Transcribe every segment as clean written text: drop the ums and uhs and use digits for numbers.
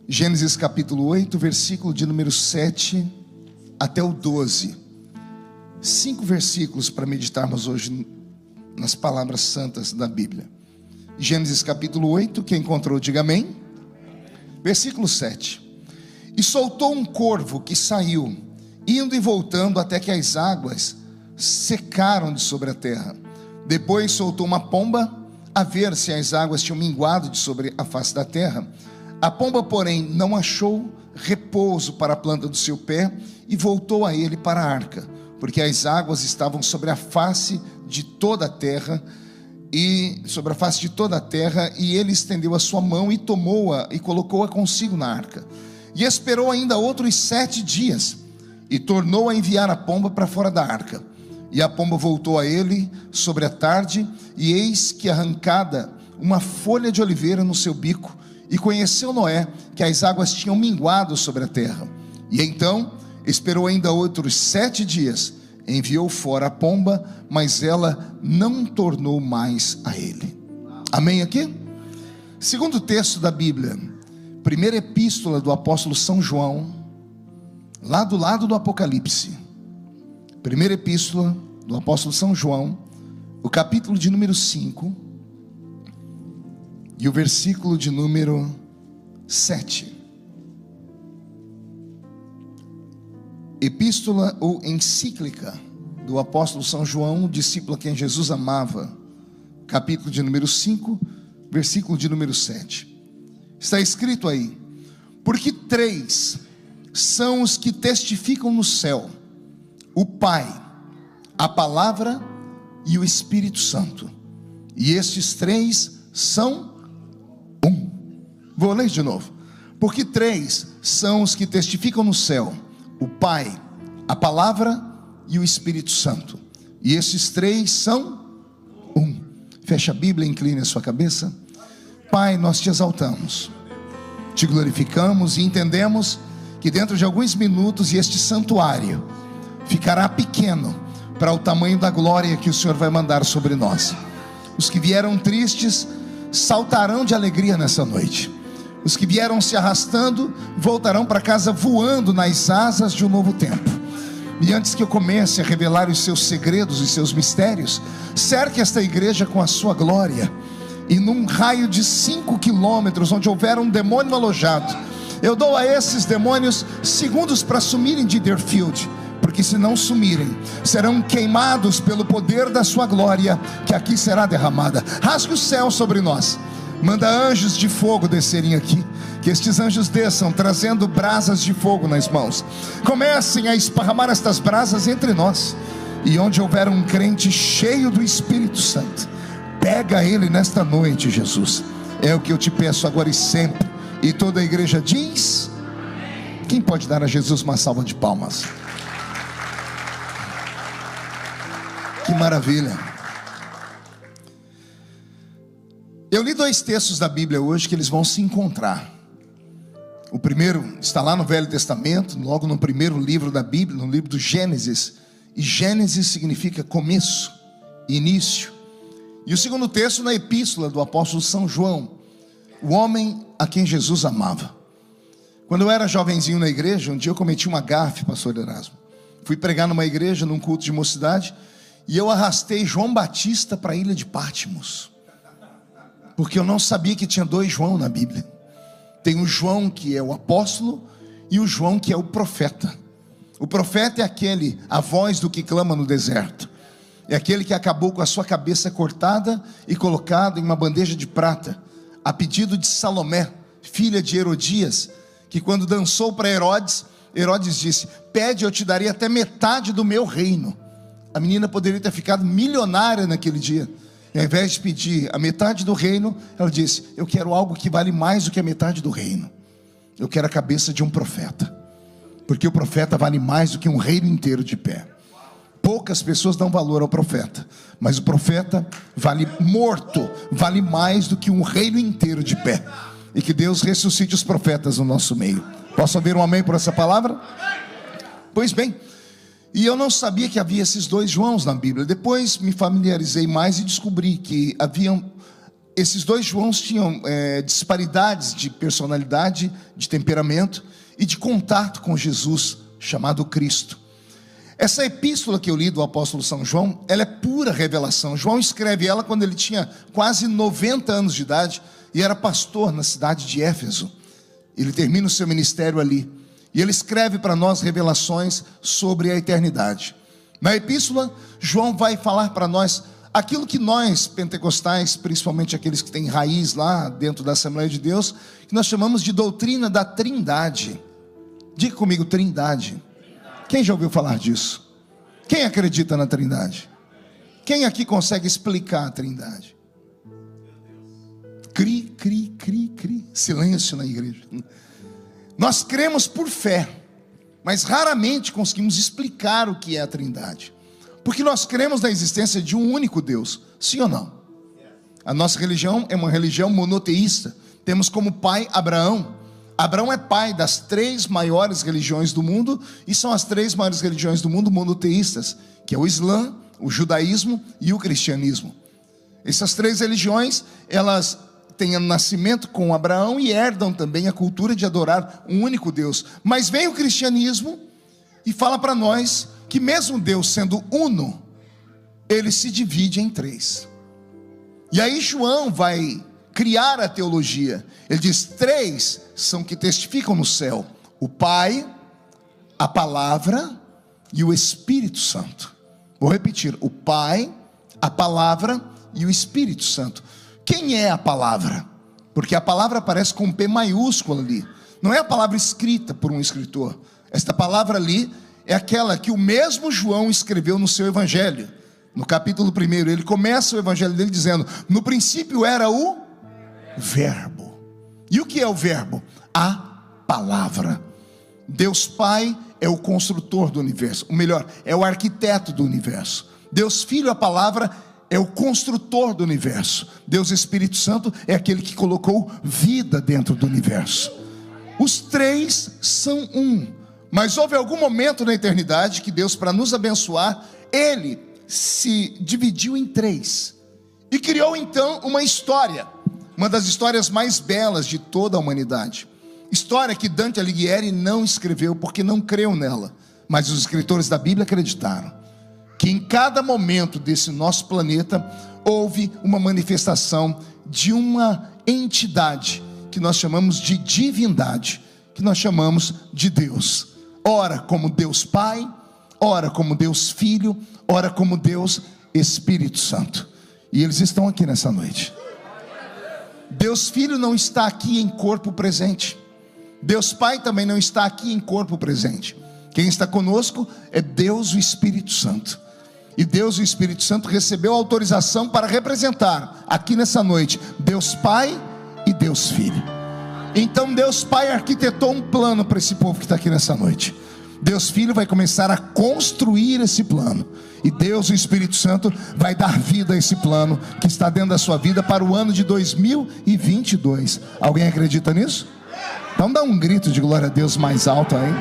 Gênesis capítulo 8, versículo de número 7 até o 12. 5 versículos para meditarmos hoje nas palavras santas da Bíblia. Gênesis capítulo 8, quem encontrou, diga amém. Versículo 7. E soltou um corvo que saiu, indo e voltando até que as águas secaram de sobre a terra. Depois soltou uma pomba, a ver se as águas tinham minguado de sobre a face da terra. A pomba, porém, não achou repouso para a planta do seu pé e voltou a ele para a arca, porque as águas estavam sobre a face de toda a terra, e ele estendeu a sua mão e tomou-a e colocou-a consigo na arca. E esperou ainda outros 7 dias, e tornou a enviar a pomba para fora da arca. E a pomba voltou a ele sobre a tarde, e eis que arrancada uma folha de oliveira no seu bico, e conheceu Noé que as águas tinham minguado sobre a terra. E então esperou ainda outros 7 dias, enviou fora a pomba, mas ela não tornou mais a ele. Amém aqui? Segundo texto da Bíblia, primeira epístola do apóstolo São João, lá do lado do Apocalipse. Primeira epístola do apóstolo São João, o capítulo de número 5 e o versículo de número 7. Epístola ou encíclica do apóstolo São João, discípulo a quem Jesus amava, capítulo de número 5, versículo de número 7. Está escrito aí: porque 3 são os que testificam no céu: o Pai, a Palavra e o Espírito Santo, e estes 3 são um. Vou ler de novo. Porque 3 são os que testificam no céu: o Pai, a Palavra e o Espírito Santo, e esses 3 são um. Feche a Bíblia, incline a sua cabeça. Pai, nós te exaltamos, te glorificamos e entendemos que dentro de alguns minutos este santuário ficará pequeno para o tamanho da glória que o Senhor vai mandar sobre nós. Os que vieram tristes saltarão de alegria nessa noite. Os que vieram se arrastando voltarão para casa voando nas asas de um novo tempo. E antes que eu comece a revelar os seus segredos e seus mistérios, cerque esta igreja com a sua glória, e num raio de 5 quilômetros onde houver um demônio alojado, eu dou a esses demônios segundos para sumirem de Deerfield, porque se não sumirem, serão queimados pelo poder da sua glória, que aqui será derramada. Rasgue o céu sobre nós, manda anjos de fogo descerem aqui, que estes anjos desçam trazendo brasas de fogo nas mãos, comecem a esparramar estas brasas entre nós, e onde houver um crente cheio do Espírito Santo, pega ele nesta noite, Jesus. É o que eu te peço agora e sempre. E toda a igreja diz: quem pode dar a Jesus uma salva de palmas? Que maravilha. Eu li 2 textos da Bíblia hoje que eles vão se encontrar. O primeiro está lá no Velho Testamento, logo no primeiro livro da Bíblia, no livro do Gênesis. E Gênesis significa começo, início. E o segundo texto na epístola do apóstolo São João, o homem a quem Jesus amava. Quando eu era jovenzinho na igreja, um dia eu cometi uma gafe, pastor Erasmo. Fui pregar numa igreja, num culto de mocidade, e eu arrastei João Batista para a ilha de Patmos, porque eu não sabia que tinha 2 João na Bíblia. Tem o João que é o apóstolo e o João que é o profeta. O profeta é aquele, a voz do que clama no deserto. É aquele que acabou com a sua cabeça cortada e colocada em uma bandeja de prata, a pedido de Salomé, filha de Herodias, que quando dançou para Herodes, Herodes disse: pede, eu te darei até metade do meu reino. A menina poderia ter ficado milionária naquele dia, e ao invés de pedir a metade do reino, ela disse: eu quero algo que vale mais do que a metade do reino. Eu quero a cabeça de um profeta, porque o profeta vale mais do que um reino inteiro de pé. Poucas pessoas dão valor ao profeta, mas o profeta vale morto, vale mais do que um reino inteiro de pé. E que Deus ressuscite os profetas no nosso meio. Posso ouvir um amém por essa palavra? Pois bem, e eu não sabia que havia esses 2 Joãos na Bíblia. Depois me familiarizei mais e descobri que haviam esses dois Joãos tinham disparidades de personalidade, de temperamento e de contato com Jesus, chamado Cristo. Essa epístola que eu li do apóstolo São João, ela é pura revelação. João escreve ela quando ele tinha quase 90 anos de idade e era pastor na cidade de Éfeso. Ele termina o seu ministério ali e ele escreve para nós revelações sobre a eternidade. Na epístola, João vai falar para nós aquilo que nós pentecostais, principalmente aqueles que têm raiz lá dentro da Assembleia de Deus, que nós chamamos de doutrina da Trindade. Diga comigo, Trindade. Quem já ouviu falar disso? Quem acredita na Trindade? Quem aqui consegue explicar a Trindade? Cri, cri, cri, cri. Silêncio na igreja. Nós cremos por fé, mas raramente conseguimos explicar o que é a Trindade, porque nós cremos na existência de um único Deus. Sim ou não? A nossa religião é uma religião monoteísta. Temos como pai Abraão. Abraão é pai das 3 maiores religiões do mundo, e são as 3 maiores religiões do mundo monoteístas, que é o Islã, o judaísmo e o cristianismo. Essas 3 religiões, elas têm nascimento com Abraão e herdam também a cultura de adorar um único Deus. Mas vem o cristianismo e fala para nós que mesmo Deus sendo uno, ele se divide em 3. E aí João vai criar a teologia. Ele diz: 3 são que testificam no céu: o Pai, a Palavra e o Espírito Santo. Vou repetir: o Pai, a Palavra e o Espírito Santo. Quem é a palavra? Porque a palavra aparece com um P maiúsculo ali. Não é a palavra escrita por um escritor. Esta palavra ali é aquela que o mesmo João escreveu no seu evangelho. No capítulo 1, ele começa o evangelho dele dizendo: no princípio era o Verbo. E o que é o Verbo? A palavra. Deus Pai é o construtor do universo, ou melhor, é o arquiteto do universo. Deus Filho, a palavra, é o construtor do universo. Deus Espírito Santo é aquele que colocou vida dentro do universo. Os 3 são um. Mas houve algum momento na eternidade que Deus, para nos abençoar, ele se dividiu em 3 e criou então uma história, uma das histórias mais belas de toda a humanidade. História que Dante Alighieri não escreveu porque não creu nela, mas os escritores da Bíblia acreditaram que em cada momento desse nosso planeta houve uma manifestação de uma entidade que nós chamamos de divindade, que nós chamamos de Deus. Ora como Deus Pai, ora como Deus Filho, ora como Deus Espírito Santo. E eles estão aqui nessa noite. Deus Filho não está aqui em corpo presente. Deus Pai também não está aqui em corpo presente. Quem está conosco é Deus o Espírito Santo. E Deus o Espírito Santo recebeu autorização para representar aqui nessa noite Deus Pai e Deus Filho. Então Deus Pai arquitetou um plano para esse povo que está aqui nessa noite. Deus Filho vai começar a construir esse plano, e Deus o Espírito Santo vai dar vida a esse plano que está dentro da sua vida para o ano de 2022. Alguém acredita nisso? Então dá um grito de glória a Deus mais alto aí.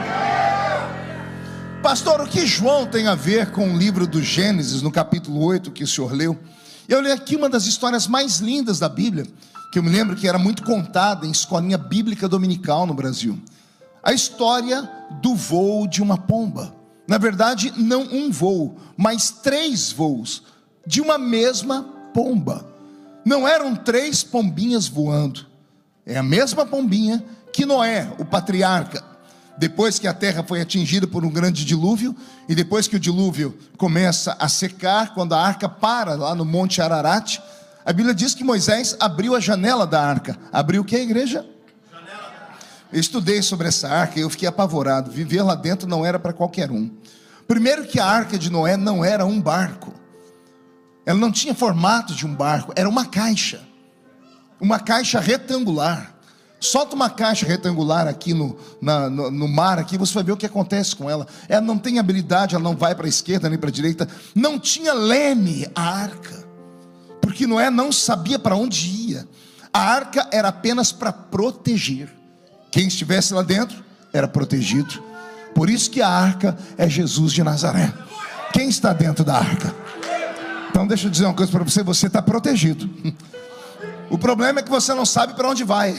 Pastor, o que João tem a ver com o livro do Gênesis, no capítulo 8 que o senhor leu? Eu li aqui uma das histórias mais lindas da Bíblia, que eu me lembro que era muito contada em escolinha bíblica dominical no Brasil. A história do voo de uma pomba. Na verdade, não um voo, mas 3 voos de uma mesma pomba. Não eram 3 pombinhas voando. É a mesma pombinha que Noé, o patriarca, depois que a terra foi atingida por um grande dilúvio, e depois que o dilúvio começa a secar, quando a arca para lá no Monte Ararat, a Bíblia diz que Moisés abriu a janela da arca. Abriu o que, igreja? Eu estudei sobre essa arca e eu fiquei apavorado. Viver lá dentro não era para qualquer um. Primeiro que a arca de Noé não era um barco. Ela não tinha formato de um barco, era uma caixa. Uma caixa retangular. Solta uma caixa retangular aqui no mar, aqui, você vai ver o que acontece com ela. Ela não tem habilidade, ela não vai para a esquerda nem para a direita. Não tinha leme a arca, porque Noé não sabia para onde ia. A arca era apenas para proteger. Quem estivesse lá dentro era protegido. Por isso que a arca é Jesus de Nazaré. Quem está dentro da arca? Então deixa eu dizer uma coisa para você: você está protegido. O problema é que você não sabe para onde vai.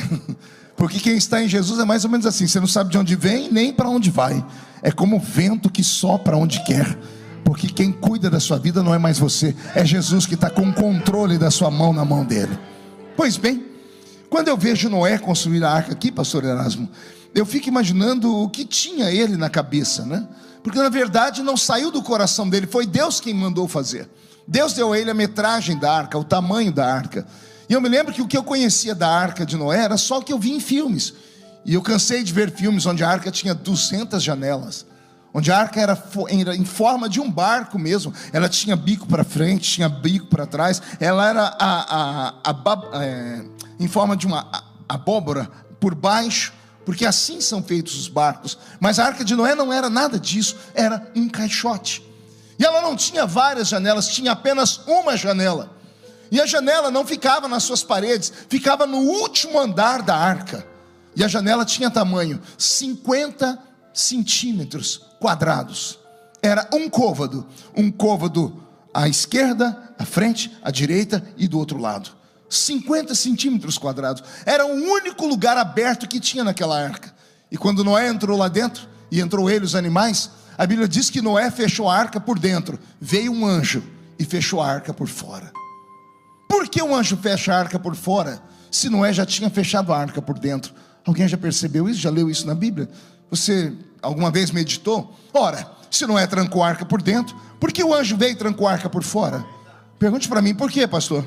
Porque quem está em Jesus é mais ou menos assim: você não sabe de onde vem nem para onde vai. É como o vento que sopra onde quer. Porque quem cuida da sua vida não é mais você, é Jesus que está com o controle da sua mão na mão dele. Pois bem, quando eu vejo Noé construir a arca aqui, pastor Erasmo, eu fico imaginando o que tinha ele na cabeça, né? Porque na verdade não saiu do coração dele, foi Deus quem mandou fazer. Deus deu a ele a metragem da arca, o tamanho da arca. E eu me lembro que o que eu conhecia da arca de Noé era só o que eu vi em filmes. E eu cansei de ver filmes onde a arca tinha 200 janelas, onde a arca era em forma de um barco mesmo. Ela tinha bico para frente, tinha bico para trás. Ela era em forma de uma abóbora por baixo, porque assim são feitos os barcos. Mas a arca de Noé não era nada disso, era um caixote. E ela não tinha várias janelas, tinha apenas uma janela. E a janela não ficava nas suas paredes, ficava no último andar da arca. E a janela tinha tamanho 50 centímetros quadrados. Era um côvado à esquerda, à frente, à direita e do outro lado. 50 centímetros quadrados. Era o único lugar aberto que tinha naquela arca. E quando Noé entrou lá dentro, e entrou ele, os animais, a Bíblia diz que Noé fechou a arca por dentro. Veio um anjo e fechou a arca por fora. Por que um anjo fecha a arca por fora, se Noé já tinha fechado a arca por dentro? Alguém já percebeu isso? Já leu isso na Bíblia? Você alguma vez meditou? Ora, se Noé trancou a arca por dentro, por que o anjo veio e trancou a arca por fora? Pergunte para mim, por quê, pastor?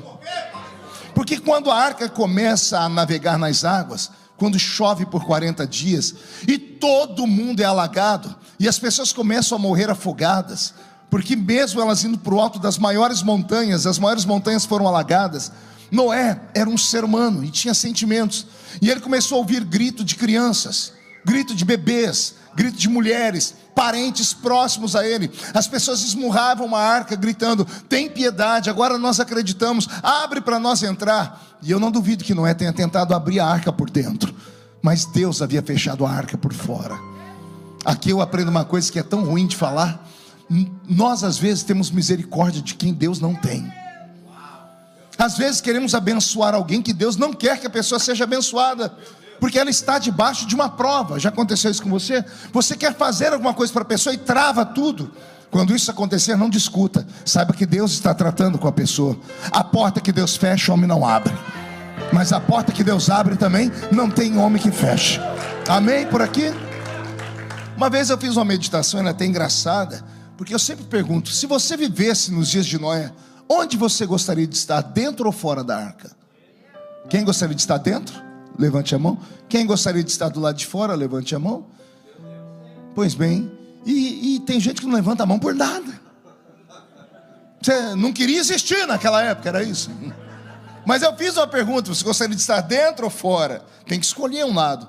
Porque quando a arca começa a navegar nas águas, quando chove por 40 dias, e todo mundo é alagado, e as pessoas começam a morrer afogadas, porque mesmo elas indo para o alto das maiores montanhas, as maiores montanhas foram alagadas. Noé era um ser humano e tinha sentimentos, e ele começou a ouvir grito de crianças, grito de bebês, grito de mulheres, parentes próximos a ele. As pessoas esmurravam a arca gritando: tem piedade, agora nós acreditamos, abre para nós entrar. E eu não duvido que Noé tenha tentado abrir a arca por dentro, mas Deus havia fechado a arca por fora. Aqui eu aprendo uma coisa que é tão ruim de falar: nós às vezes temos misericórdia de quem Deus não tem. Às vezes queremos abençoar alguém que Deus não quer que a pessoa seja abençoada, porque ela está debaixo de uma prova. Já aconteceu isso com você? Você quer fazer alguma coisa para a pessoa e trava tudo. Quando isso acontecer, não discuta, saiba que Deus está tratando com a pessoa. A porta que Deus fecha, o homem não abre, mas a porta que Deus abre também, não tem homem que feche. Amém por aqui? Uma vez eu fiz uma meditação, ela é até engraçada, porque eu sempre pergunto: se você vivesse nos dias de Noé, onde você gostaria de estar, dentro ou fora da arca? Quem gostaria de estar dentro? Levante a mão. Quem gostaria de estar do lado de fora? Levante a mão. Pois bem, e tem gente que não levanta a mão por nada. Você não queria existir naquela época, era isso. Mas eu fiz uma pergunta: você gostaria de estar dentro ou fora? Tem que escolher um lado.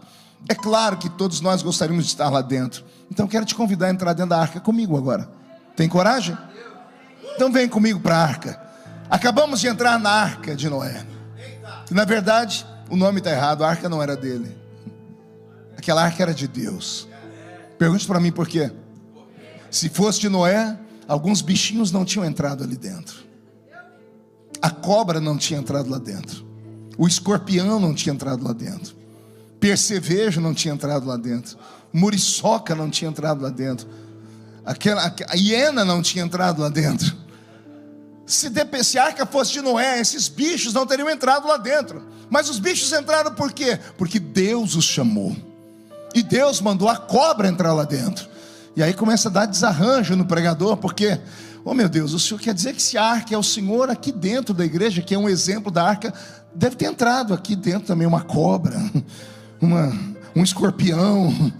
É claro que todos nós gostaríamos de estar lá dentro. Então quero te convidar a entrar dentro da arca comigo agora. Tem coragem? Então vem comigo para a arca. Acabamos de entrar na arca de Noé. E na verdade, o nome está errado, a arca não era dele. Aquela arca era de Deus. Pergunte para mim por quê. Se fosse de Noé, alguns bichinhos não tinham entrado ali dentro. A cobra não tinha entrado lá dentro. O escorpião não tinha entrado lá dentro. Percevejo não tinha entrado lá dentro. Muriçoca não tinha entrado lá dentro. A hiena não tinha entrado lá dentro. Se a arca fosse de Noé, esses bichos não teriam entrado lá dentro. Mas os bichos entraram por quê? Porque Deus os chamou. E Deus mandou a cobra entrar lá dentro. E aí começa a dar desarranjo no pregador, porque, oh meu Deus, o senhor quer dizer que se a arca é o Senhor aqui dentro da igreja, que é um exemplo da arca, deve ter entrado aqui dentro também uma cobra, um escorpião.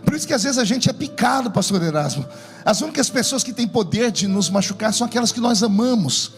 Por isso que às vezes a gente é picado, pastor Erasmo. As únicas pessoas que têm poder de nos machucar são aquelas que nós amamos.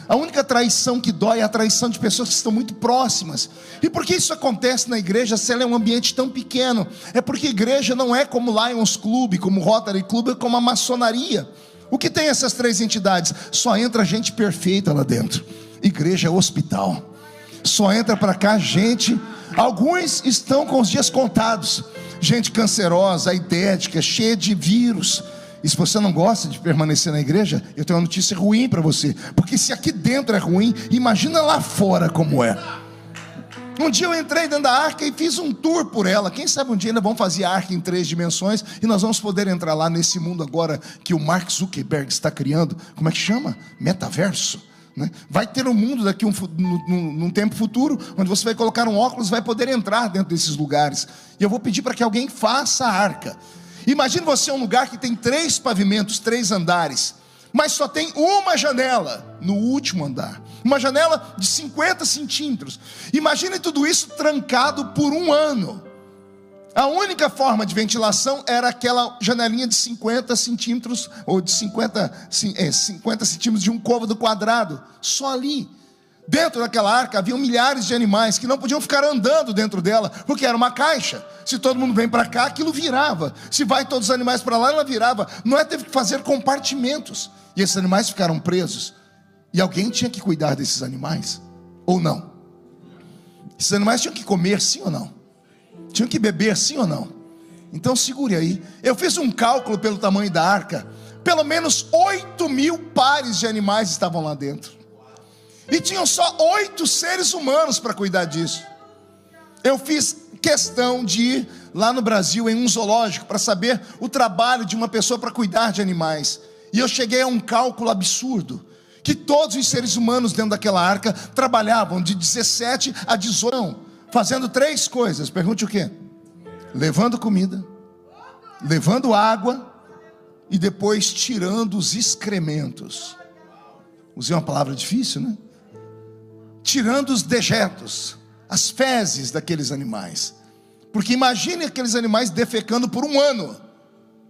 A única traição que dói é a traição de pessoas que estão muito próximas. E por que isso acontece na igreja, se ela é um ambiente tão pequeno? É porque a igreja não é como Lions Club, como Rotary Club, é como a maçonaria. O que tem essas três entidades? Só entra gente perfeita lá dentro. Igreja é hospital. Só entra para cá gente, alguns estão com os dias contados, gente cancerosa, aidética, cheia de vírus. E se você não gosta de permanecer na igreja, eu tenho uma notícia ruim para você, porque se aqui dentro é ruim, imagina lá fora como é. Um dia eu entrei dentro da arca e fiz um tour por ela. Quem sabe um dia ainda vamos fazer a arca em 3 dimensões e nós vamos poder entrar lá nesse mundo agora que o Mark Zuckerberg está criando. Como é que chama? Metaverso, né? Vai ter um mundo daqui num tempo futuro, onde você vai colocar um óculos e vai poder entrar dentro desses lugares. E eu vou pedir para que alguém faça a arca. Imagine você um lugar que tem 3 pavimentos, 3 andares, mas só tem uma janela no último andar. Uma janela de 50 centímetros. Imagine tudo isso trancado por 1 ano. A única forma de ventilação era aquela janelinha de 50 centímetros, ou de 50 centímetros de um côvado quadrado. Só ali. Dentro daquela arca haviam milhares de animais que não podiam ficar andando dentro dela, porque era uma caixa. Se todo mundo vem para cá, aquilo virava. Se vai todos os animais para lá, ela virava. Noé teve que fazer compartimentos. E esses animais ficaram presos. E alguém tinha que cuidar desses animais, ou não? Esses animais tinham que comer, sim ou não? Tinham que beber, sim ou não? Então segure aí. Eu fiz um cálculo pelo tamanho da arca. Pelo menos 8.000 pares de animais estavam lá dentro. E tinham só 8 seres humanos para cuidar disso. Eu fiz questão de ir lá no Brasil em um zoológico para saber o trabalho de uma pessoa para cuidar de animais. E eu cheguei a um cálculo absurdo, que todos os seres humanos dentro daquela arca trabalhavam de 17 a 18, fazendo 3 coisas. Pergunte o quê? Levando comida, levando água e depois tirando os excrementos. Usei uma palavra difícil, né? Tirando os dejetos, as fezes daqueles animais. Porque imagine aqueles animais defecando por 1 ano,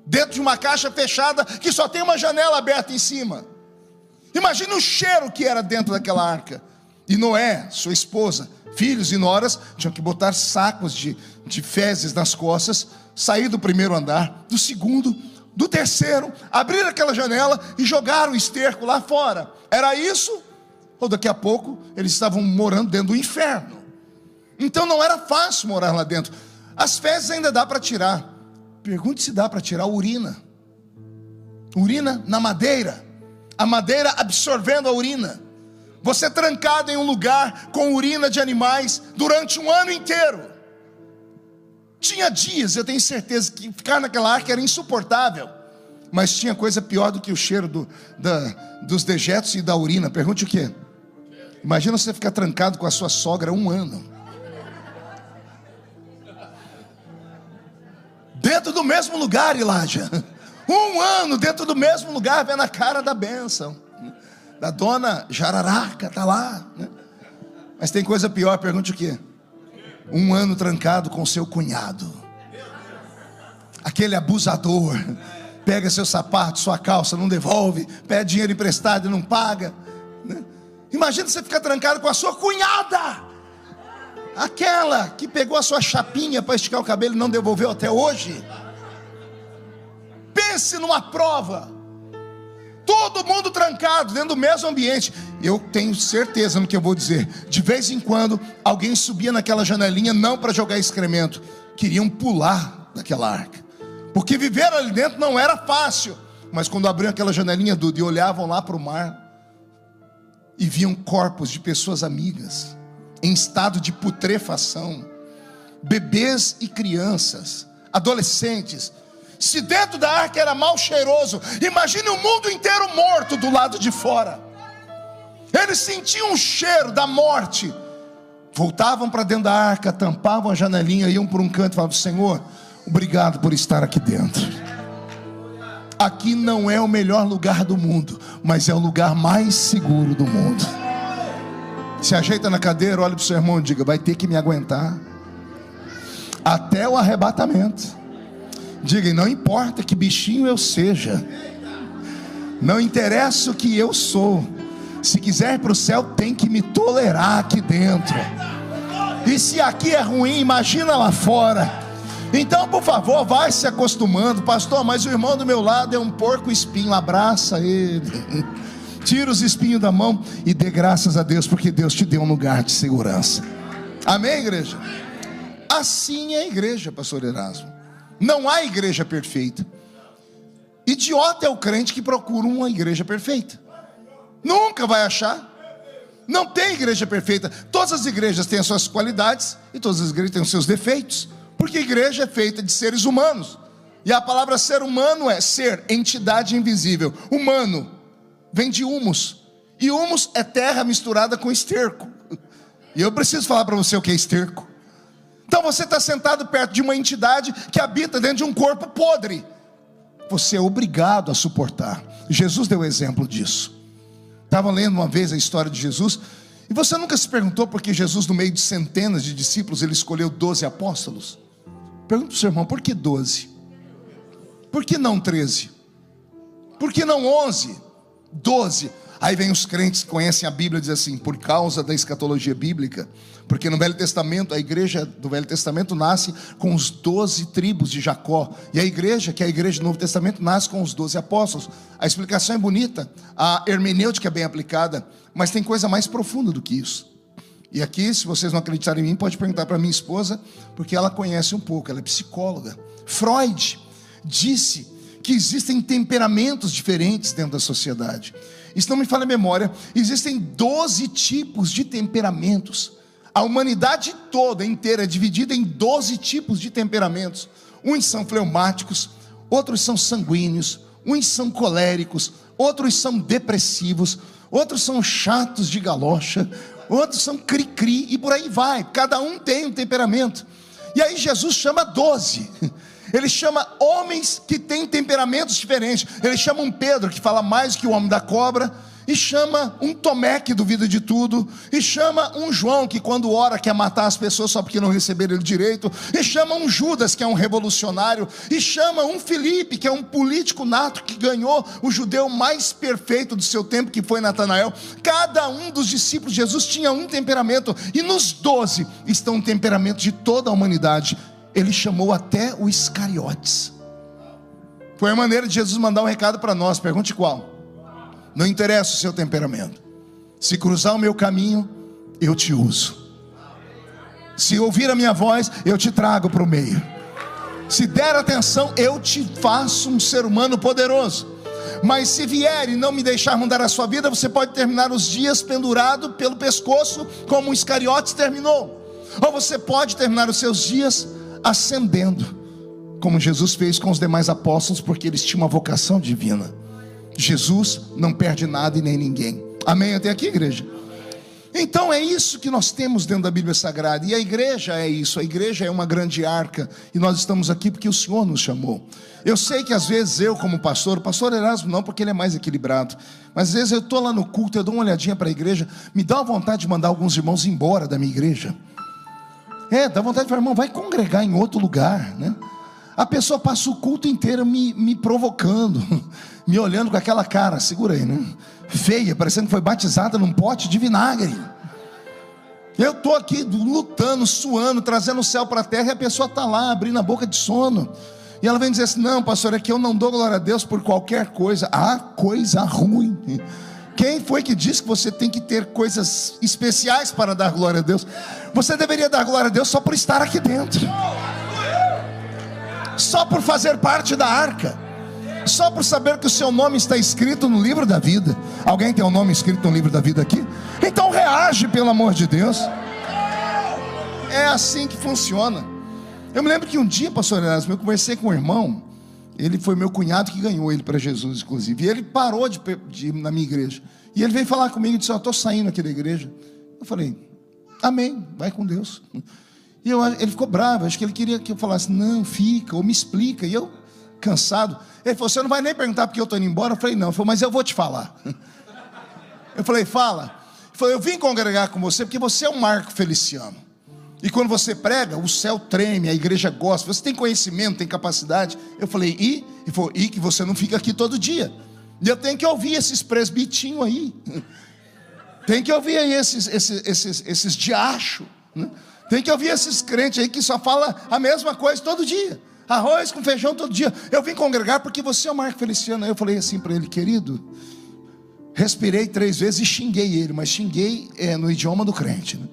dentro de uma caixa fechada, que só tem uma janela aberta em cima. Imagine o cheiro que era dentro daquela arca. E Noé, sua esposa, filhos e noras tinham que botar sacos de fezes nas costas, sair do 1º andar, do 2º, do 3º, abrir aquela janela e jogar o esterco lá fora. Era isso? Ou daqui a pouco eles estavam morando dentro do inferno. Então não era fácil morar lá dentro. As fezes ainda dá para tirar. Pergunte se dá para tirar urina. Urina na madeira. A madeira absorvendo a urina. Você trancado em um lugar com urina de animais durante 1 ano inteiro. Tinha dias, eu tenho certeza, que ficar naquela arca era insuportável. Mas tinha coisa pior do que o cheiro dos dejetos e da urina. Pergunte o quê? Imagina você ficar trancado com a sua sogra 1 ano. Dentro do mesmo lugar, Elijah. 1 ano dentro do mesmo lugar, vendo a cara da bênção. Da dona Jararaca, está lá, né? Mas tem coisa pior, pergunte o quê? 1 ano trancado com seu cunhado. Aquele abusador. Pega seu sapato, sua calça, não devolve. Pede dinheiro emprestado e não paga, né? Imagina você ficar trancado com a sua cunhada, aquela que pegou a sua chapinha para esticar o cabelo e não devolveu até hoje. Pense numa prova. Todo mundo trancado dentro do mesmo ambiente. Eu tenho certeza no que eu vou dizer. De vez em quando alguém subia naquela janelinha, não para jogar excremento, queriam pular daquela arca, porque viver ali dentro não era fácil. Mas quando abriam aquela janelinha, Duda, e olhavam lá para o mar, e viam corpos de pessoas amigas em estado de putrefação, bebês e crianças, adolescentes. Se dentro da arca era mal cheiroso, imagine o mundo inteiro morto do lado de fora. Eles sentiam o cheiro da morte. Voltavam para dentro da arca, tampavam a janelinha, iam por um canto e falavam: Senhor, obrigado por estar aqui dentro. Aqui não é o melhor lugar do mundo, mas é o lugar mais seguro do mundo. Se ajeita na cadeira, olha para o seu irmão e diga: vai ter que me aguentar até o arrebatamento. Diga: não importa que bichinho eu seja, não interessa o que eu sou, se quiser ir para o céu tem que me tolerar aqui dentro. E se aqui é ruim, imagina lá fora. Então, por favor, vai se acostumando. Pastor, mas o irmão do meu lado é um porco espinho. Abraça ele, tira os espinhos da mão e dê graças a Deus, porque Deus te deu um lugar de segurança. Amém, igreja? Assim é a igreja, pastor Erasmo. Não há igreja perfeita. Idiota é o crente que procura uma igreja perfeita. Nunca vai achar. Não tem igreja perfeita. Todas as igrejas têm as suas qualidades e todas as igrejas têm os seus defeitos, porque a igreja é feita de seres humanos. E a palavra ser humano é ser, entidade invisível. Humano vem de humus, e humus é terra misturada com esterco. E eu preciso falar para você o que é esterco. Então você está sentado perto de uma entidade que habita dentro de um corpo podre. Você é obrigado a suportar. Jesus deu exemplo disso. Estava lendo uma vez a história de Jesus, e você nunca se perguntou por que Jesus, no meio de centenas de discípulos, ele escolheu 12 apóstolos? Pergunta para o seu irmão, por que 12? Por que não 13? Por que não 11? 12. Aí vem os crentes que conhecem a Bíblia e dizem assim, por causa da escatologia bíblica, porque no Velho Testamento, a igreja do Velho Testamento nasce com os 12 tribos de Jacó, e a igreja, que é a igreja do Novo Testamento, nasce com os 12 apóstolos. A explicação é bonita, a hermenêutica é bem aplicada, mas tem coisa mais profunda do que isso. E aqui, se vocês não acreditarem em mim, pode perguntar para minha esposa, porque ela conhece um pouco, ela é psicóloga. Freud disse que existem temperamentos diferentes dentro da sociedade. Isso não me falha a memória. Existem 12 tipos de temperamentos. A humanidade toda inteira é dividida em 12 tipos de temperamentos. Uns são fleumáticos, outros são sanguíneos, uns são coléricos, outros são depressivos, outros são chatos de galocha, outros são cri-cri, e por aí vai. Cada um tem um temperamento. E aí Jesus chama 12. Ele chama homens que têm temperamentos diferentes. Ele chama um Pedro que fala mais que o homem da cobra, e chama um Tomé que duvida de tudo, e chama um João que quando ora quer matar as pessoas só porque não receberam ele direito, e chama um Judas que é um revolucionário, e chama um Filipe que é um político nato que ganhou o judeu mais perfeito do seu tempo, que foi Natanael. Cada um dos discípulos de Jesus tinha um temperamento, e nos 12 estão o temperamento de toda a humanidade. Ele chamou até o Iscariotes. Foi a maneira de Jesus mandar um recado para nós. Pergunte qual? Não interessa o seu temperamento. Se cruzar o meu caminho, eu te uso. Se ouvir a minha voz, eu te trago para o meio. Se der atenção, eu te faço um ser humano poderoso. Mas se vier e não me deixar mudar a sua vida, você pode terminar os dias pendurado pelo pescoço, como o Iscariotes terminou. Ou você pode terminar os seus dias ascendendo, como Jesus fez com os demais apóstolos, porque eles tinham uma vocação divina. Jesus não perde nada e nem ninguém. Amém até aqui, igreja? Então é isso que nós temos dentro da Bíblia Sagrada. E a igreja é isso. A igreja é uma grande arca, e nós estamos aqui porque o Senhor nos chamou. Eu sei que às vezes eu, como pastor, o pastor Erasmo não, porque ele é mais equilibrado, mas às vezes eu estou lá no culto, eu dou uma olhadinha para a igreja, me dá uma vontade de mandar alguns irmãos embora da minha igreja. Dá vontade de falar, irmão, vai congregar em outro lugar, né? A pessoa passa o culto inteiro me provocando, me olhando com aquela cara, segura aí, né? Feia, parecendo que foi batizada num pote de vinagre. Eu estou aqui lutando, suando, trazendo o céu para a terra, e a pessoa está lá, abrindo a boca de sono. E ela vem dizer assim, não, pastor, é que eu não dou glória a Deus por qualquer coisa. Ah, coisa ruim. Quem foi que disse que você tem que ter coisas especiais para dar glória a Deus? Você deveria dar glória a Deus só por estar aqui dentro, só por fazer parte da arca, só por saber que o seu nome está escrito no livro da vida. Alguém tem o nome escrito no livro da vida aqui? Então reage, pelo amor de Deus. É assim que funciona. Eu me lembro que um dia, pastor Erasmo, eu conversei com um irmão. Ele foi meu cunhado que ganhou ele para Jesus, inclusive. E ele parou de ir na minha igreja. E ele veio falar comigo e disse, eu estou saindo aqui da igreja. Eu falei, amém, vai com Deus. E ele ficou bravo, acho que ele queria que eu falasse, não, fica, ou me explica. E eu, cansado, ele falou, você não vai nem perguntar porque eu estou indo embora? Eu falei, não. Ele falou, mas eu vou te falar. Eu falei, fala. Ele falou, eu vim congregar com você porque você é um Marco Feliciano. E quando você prega, o céu treme, a igreja gosta, você tem conhecimento, tem capacidade. Eu falei, e? Ele falou, e que você não fica aqui todo dia. E eu tenho que ouvir esses presbitinhos aí. Tem que ouvir aí esses diachos, né? Tem que ouvir esses crentes aí que só falam a mesma coisa todo dia. Arroz com feijão todo dia. Eu vim congregar porque você é o Marco Feliciano. Aí eu falei assim para ele, querido, respirei 3 vezes e xinguei ele, mas xinguei no idioma do crente, né?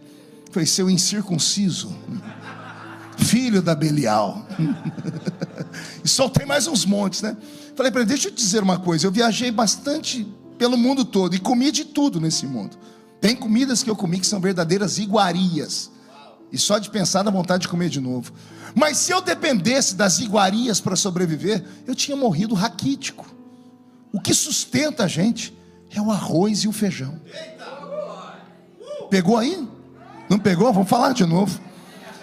Falei, seu incircunciso, filho da Belial. E soltei mais uns montes, né? Falei para ele, deixa eu te dizer uma coisa, eu viajei bastante pelo mundo todo e comi de tudo nesse mundo. Tem comidas que eu comi que são verdadeiras iguarias, e só de pensar dá vontade de comer de novo. Mas se eu dependesse das iguarias para sobreviver, eu tinha morrido raquítico. O que sustenta a gente é o arroz e o feijão. Pegou aí? Não pegou? Vamos falar de novo.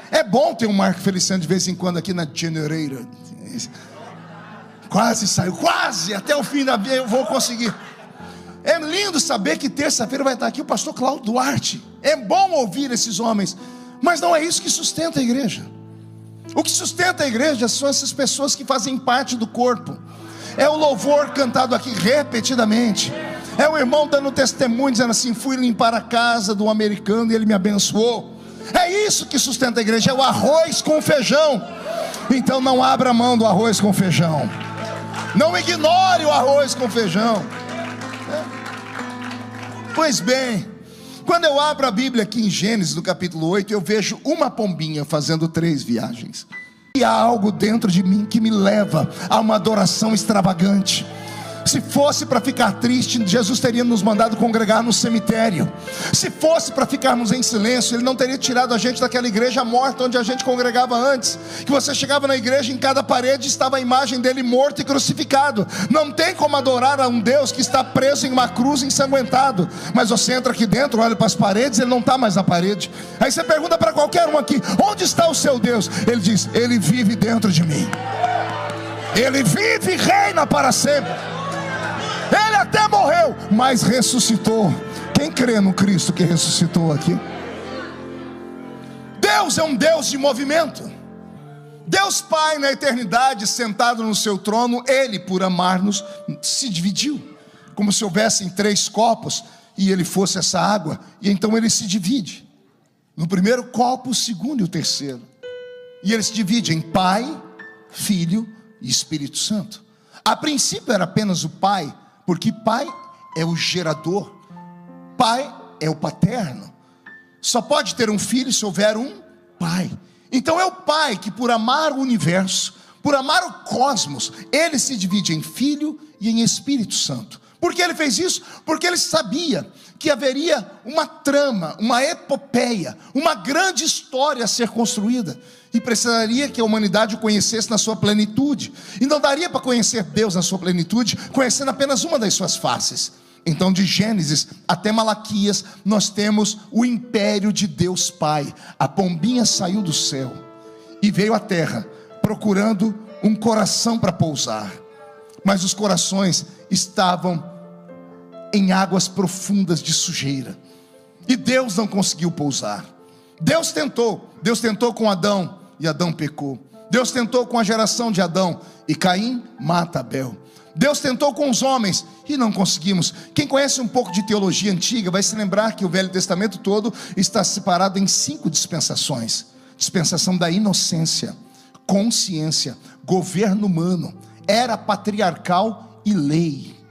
É bom ter um Marco Feliciano de vez em quando aqui na Generator. Quase saiu, quase, até o fim da vida eu vou conseguir. É lindo saber que terça-feira vai estar aqui o pastor Cláudio Duarte. É bom ouvir esses homens, mas não é isso que sustenta a igreja. O que sustenta a igreja são essas pessoas que fazem parte do corpo. É o louvor cantado aqui repetidamente. É o irmão dando testemunho, dizendo assim: fui limpar a casa do americano e ele me abençoou. É isso que sustenta a igreja, é o arroz com feijão. Então não abra mão do arroz com feijão. Não ignore o arroz com feijão. Pois bem, quando eu abro a Bíblia aqui em Gênesis, no capítulo 8, eu vejo uma pombinha fazendo 3 viagens. E há algo dentro de mim que me leva a uma adoração extravagante. Se fosse para ficar triste, Jesus teria nos mandado congregar no cemitério. Se fosse para ficarmos em silêncio, Ele não teria tirado a gente daquela igreja morta onde a gente congregava antes. Que você chegava na igreja, em cada parede estava a imagem dele morto e crucificado. Não tem como adorar a um Deus que está preso em uma cruz ensanguentado. Mas você entra aqui dentro, olha para as paredes, Ele não está mais na parede. Aí você pergunta para qualquer um aqui: onde está o seu Deus? Ele diz: Ele vive dentro de mim. Ele vive e reina para sempre. Ele até morreu, mas ressuscitou. Quem crê no Cristo que ressuscitou aqui? Deus é um Deus de movimento. Deus Pai na eternidade, sentado no seu trono, Ele, por amar-nos, se dividiu, como se houvessem 3 copos e Ele fosse essa água. E então Ele se divide no primeiro copo, o segundo e o terceiro. E Ele se divide em Pai, Filho e Espírito Santo. A princípio era apenas o Pai, porque Pai é o gerador, Pai é o paterno. Só pode ter um filho se houver um Pai. Então é o Pai que, por amar o universo, por amar o cosmos, Ele se divide em Filho e em Espírito Santo. Por que Ele fez isso? Porque Ele sabia que haveria uma trama, uma epopeia, uma grande história a ser construída, e precisaria que a humanidade o conhecesse na sua plenitude. E não daria para conhecer Deus na sua plenitude conhecendo apenas uma das suas faces. Então, de Gênesis até Malaquias, nós temos o império de Deus Pai. A pombinha saiu do céu e veio à terra procurando um coração para pousar, mas os corações estavam em águas profundas de sujeira, e Deus não conseguiu pousar. Deus tentou com Adão, e Adão pecou. Deus tentou com a geração de Adão, e Caim mata Abel. Deus tentou com os homens, e não conseguimos. Quem conhece um pouco de teologia antiga vai se lembrar que o Velho Testamento todo está separado em 5 dispensações: dispensação da inocência, consciência, governo humano, era patriarcal e lei.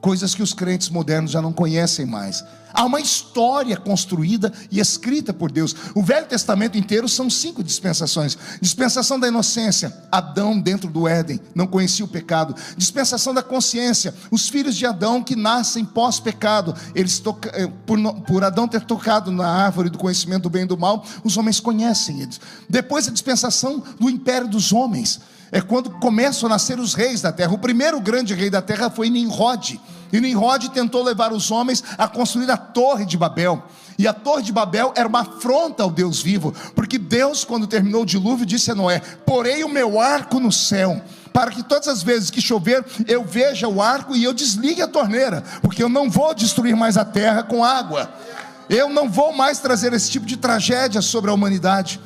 Coisas que os crentes modernos já não conhecem mais. Há uma história construída e escrita por Deus. O Velho Testamento inteiro são 5 dispensações. Dispensação da inocência, Adão dentro do Éden, não conhecia o pecado. Dispensação da consciência, os filhos de Adão que nascem pós-pecado. Eles por Adão ter tocado na árvore do conhecimento do bem e do mal, os homens conhecem eles. Depois a dispensação do império dos homens, é quando começam a nascer os reis da terra. O primeiro grande rei da terra foi Nimrod. E Nimrod tentou levar os homens a construir a Torre de Babel. E a Torre de Babel era uma afronta ao Deus vivo, porque Deus, quando terminou o dilúvio, disse a Noé: porei o meu arco no céu, para que todas as vezes que chover, eu veja o arco e eu desligue a torneira, porque eu não vou destruir mais a terra com água. Eu não vou mais trazer esse tipo de tragédia sobre a humanidade.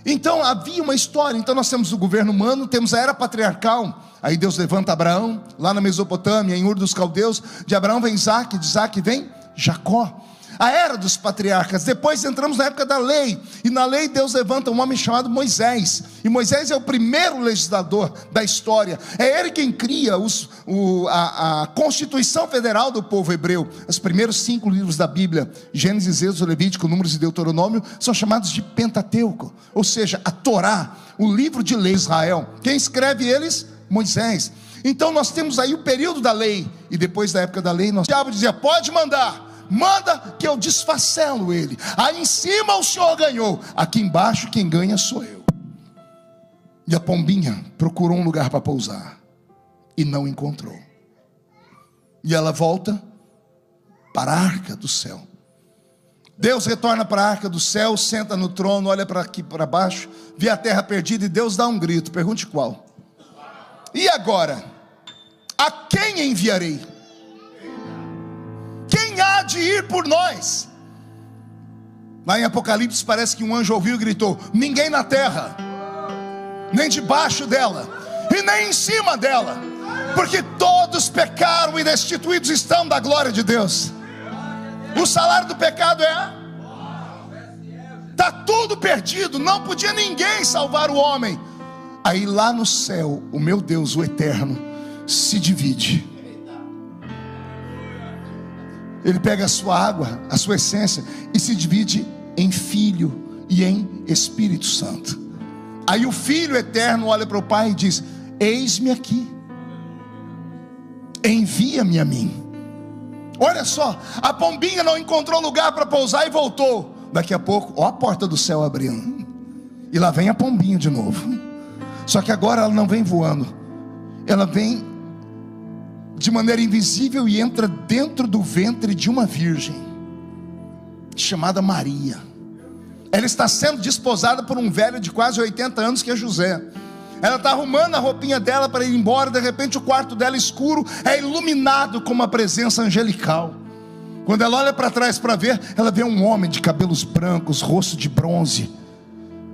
Então havia uma história. Então nós temos o governo humano, temos a era patriarcal. Aí Deus levanta Abraão, lá na Mesopotâmia, em Ur dos Caldeus. De Abraão vem Isaac, de Isaac vem Jacó. A era dos patriarcas. Depois entramos na época da lei, e na lei Deus levanta um homem chamado Moisés. E Moisés é o primeiro legislador da história. É ele quem cria a Constituição Federal do povo hebreu. Os primeiros 5 livros da Bíblia, Gênesis, Êxodo, Levítico, Números e Deuteronômio, são chamados de Pentateuco, ou seja, a Torá, o livro de lei de Israel. Quem escreve eles? Moisés. Então nós temos aí o período da lei. E depois da época da lei, o diabo dizia: pode mandar. manda que eu desfacelo ele. Aí em cima o Senhor ganhou, aqui embaixo quem ganha sou eu. E a pombinha procurou um lugar para pousar e não encontrou. E ela volta para a arca do céu. Deus retorna para a arca do céu, senta no trono, olha para aqui para baixo, vê a terra perdida e Deus dá um grito. Pergunte qual? E agora? A quem enviarei? Quem há de ir por nós? Lá em Apocalipse parece que um anjo ouviu e gritou: ninguém na terra, nem debaixo dela, e nem em cima dela, porque todos pecaram e destituídos estão da glória de Deus. O salário do pecado está tudo perdido, não podia ninguém salvar o homem. Aí lá no céu, o meu Deus, o eterno, se divide. Ele pega a sua água, a sua essência, e se divide em Filho e em Espírito Santo. Aí o Filho eterno olha para o Pai e diz: eis-me aqui, envia-me a mim. Olha só, a pombinha não encontrou lugar para pousar e voltou. Daqui a pouco, ó, a porta do céu abrindo, e lá vem a pombinha de novo. Só que agora ela não vem voando, ela vem de maneira invisível e entra dentro do ventre de uma virgem chamada Maria. Ela está sendo desposada por um velho de quase 80 anos, que é José. Ela está arrumando a roupinha dela para ir embora. De repente o quarto dela escuro é iluminado com uma presença angelical. Quando ela olha para trás para ver, ela vê um homem de cabelos brancos, rosto de bronze.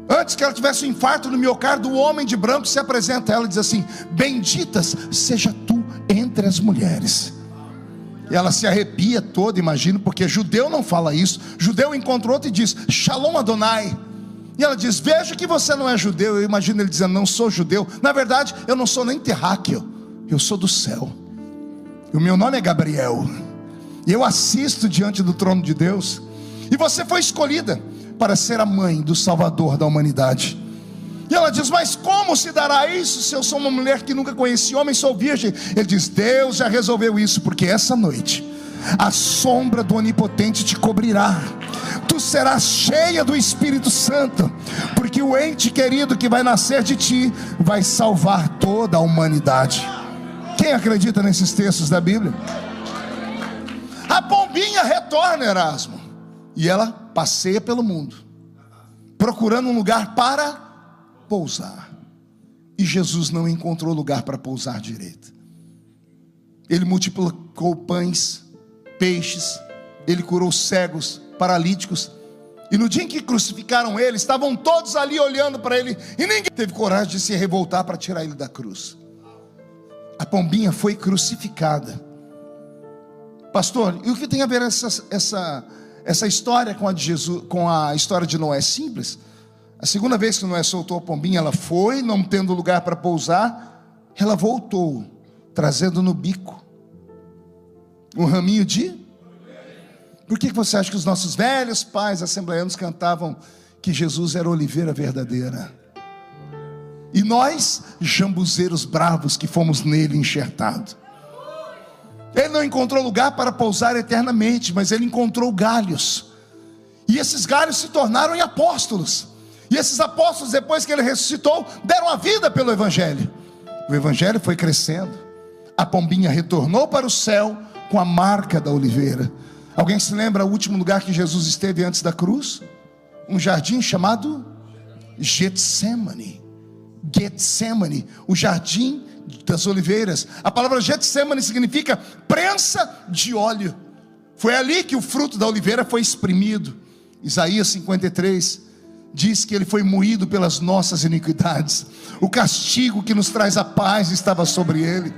Antes que ela tivesse um infarto no miocárdio, o homem de branco se apresenta a ela e diz assim: benditas seja tu entre as mulheres. E ela se arrepia toda, imagino, porque judeu não fala isso. Judeu encontra outro e diz: Shalom Adonai. E ela diz: veja que você não é judeu. Eu imagino ele dizendo: não sou judeu. Na verdade eu não sou nem terráqueo, eu sou do céu. E o meu nome é Gabriel, e eu assisto diante do trono de Deus. E você foi escolhida para ser a mãe do Salvador da humanidade. E ela diz: mas como se dará isso se eu sou uma mulher que nunca conheci homem, sou virgem? Ele diz: Deus já resolveu isso, porque essa noite a sombra do Onipotente te cobrirá. Tu serás cheia do Espírito Santo, porque o ente querido que vai nascer de ti vai salvar toda a humanidade. Quem acredita nesses textos da Bíblia? A pombinha retorna, Erasmo, e ela passeia pelo mundo procurando um lugar para pousar. E Jesus não encontrou lugar para pousar direito. Ele multiplicou pães, peixes, ele curou cegos, paralíticos. E no dia em que crucificaram ele, estavam todos ali olhando para ele, e ninguém teve coragem de se revoltar para tirar ele da cruz. A pombinha foi crucificada. Pastor, e o que tem a ver essa história com a de Jesus, com a história de Noé? Simples. A segunda vez que Noé soltou a pombinha, ela foi, não tendo lugar para pousar, ela voltou, trazendo no bico um raminho de... Por que você acha que os nossos velhos pais assembleianos cantavam que Jesus era a oliveira verdadeira? E nós, jambuzeiros bravos que fomos nele enxertados. Ele não encontrou lugar para pousar eternamente, mas ele encontrou galhos. E esses galhos se tornaram em apóstolos. E esses apóstolos, depois que ele ressuscitou, deram a vida pelo Evangelho. O Evangelho foi crescendo. A pombinha retornou para o céu com a marca da oliveira. Alguém se lembra o último lugar que Jesus esteve antes da cruz? Um jardim chamado Getsemane. Getsemane, o jardim das oliveiras. A palavra Getsemane significa prensa de óleo. Foi ali que o fruto da oliveira foi exprimido. Isaías 53 diz que ele foi moído pelas nossas iniquidades. O castigo que nos traz a paz estava sobre ele.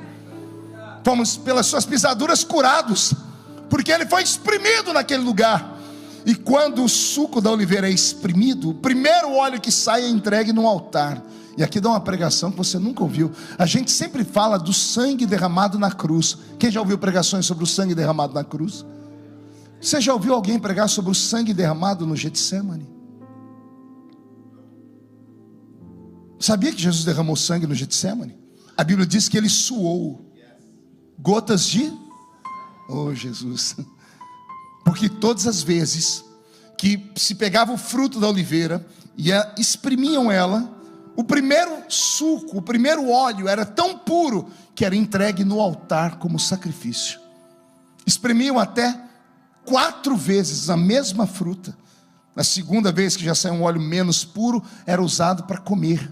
Fomos pelas suas pisaduras curados, porque ele foi exprimido naquele lugar. E quando o suco da oliveira é exprimido, o primeiro óleo que sai é entregue no altar. E aqui dá uma pregação que você nunca ouviu. A gente sempre fala do sangue derramado na cruz. Quem já ouviu pregações sobre o sangue derramado na cruz? Você já ouviu alguém pregar sobre o sangue derramado no Getsemane? Sabia que Jesus derramou sangue no Getsemane? A Bíblia diz que ele suou gotas de... Oh Jesus, Porque todas as vezes que se pegava o fruto da oliveira e espremiam ela, o primeiro suco, o primeiro óleo era tão puro que era entregue no altar como sacrifício. Espremiam até 4 vezes a mesma fruta. Na segunda vez, que já saiu um óleo menos puro, era usado para comer.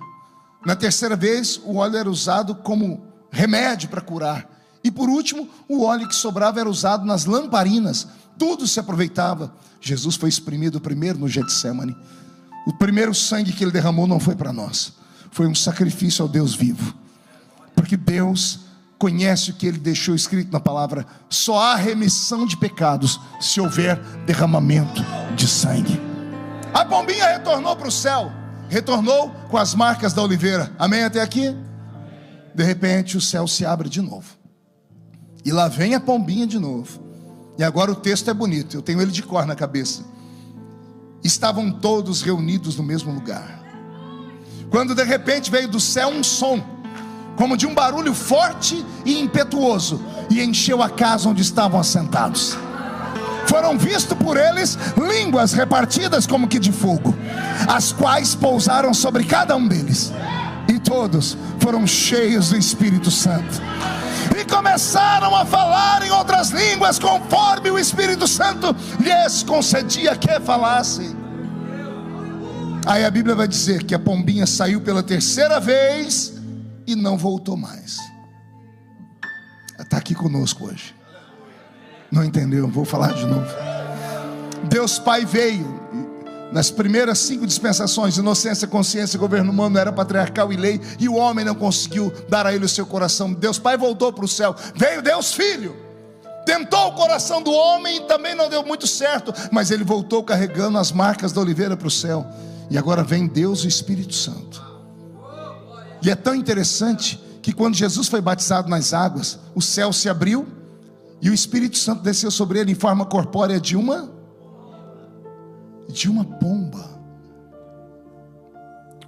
Na terceira vez, o óleo era usado como remédio para curar. E por último, o óleo que sobrava era usado nas lamparinas. Tudo se aproveitava. Jesus foi espremido primeiro no Getsemane. O primeiro sangue que ele derramou não foi para nós, foi um sacrifício ao Deus vivo. Porque Deus conhece o que ele deixou escrito na palavra: só há remissão de pecados se houver derramamento de sangue. A pombinha retornou para o céu, retornou com as marcas da oliveira. Amém até aqui? De repente o céu se abre de novo, e lá vem a pombinha de novo. E agora o texto é bonito, eu tenho ele de cor na cabeça. Estavam todos reunidos no mesmo lugar, quando de repente veio do céu um som, como de um barulho forte e impetuoso, e encheu a casa onde estavam assentados. Foram vistos por eles línguas repartidas como que de fogo, as quais pousaram sobre cada um deles, e todos foram cheios do Espírito Santo, e começaram a falar em outras línguas, conforme o Espírito Santo lhes concedia que falassem. Aí a Bíblia vai dizer que a pombinha saiu pela terceira vez e não voltou mais. Está aqui conosco hoje. Não entendeu? Vou falar de novo. Deus Pai veio nas primeiras 5 dispensações: inocência, consciência, governo humano, era patriarcal e lei, e o homem não conseguiu dar a ele o seu coração. Deus Pai voltou para o céu. Veio Deus Filho, tentou o coração do homem e também não deu muito certo, mas ele voltou carregando as marcas da oliveira para o céu. E agora vem Deus e o Espírito Santo. E é tão interessante que quando Jesus foi batizado nas águas, o céu se abriu e o Espírito Santo desceu sobre ele em forma corpórea de uma pomba.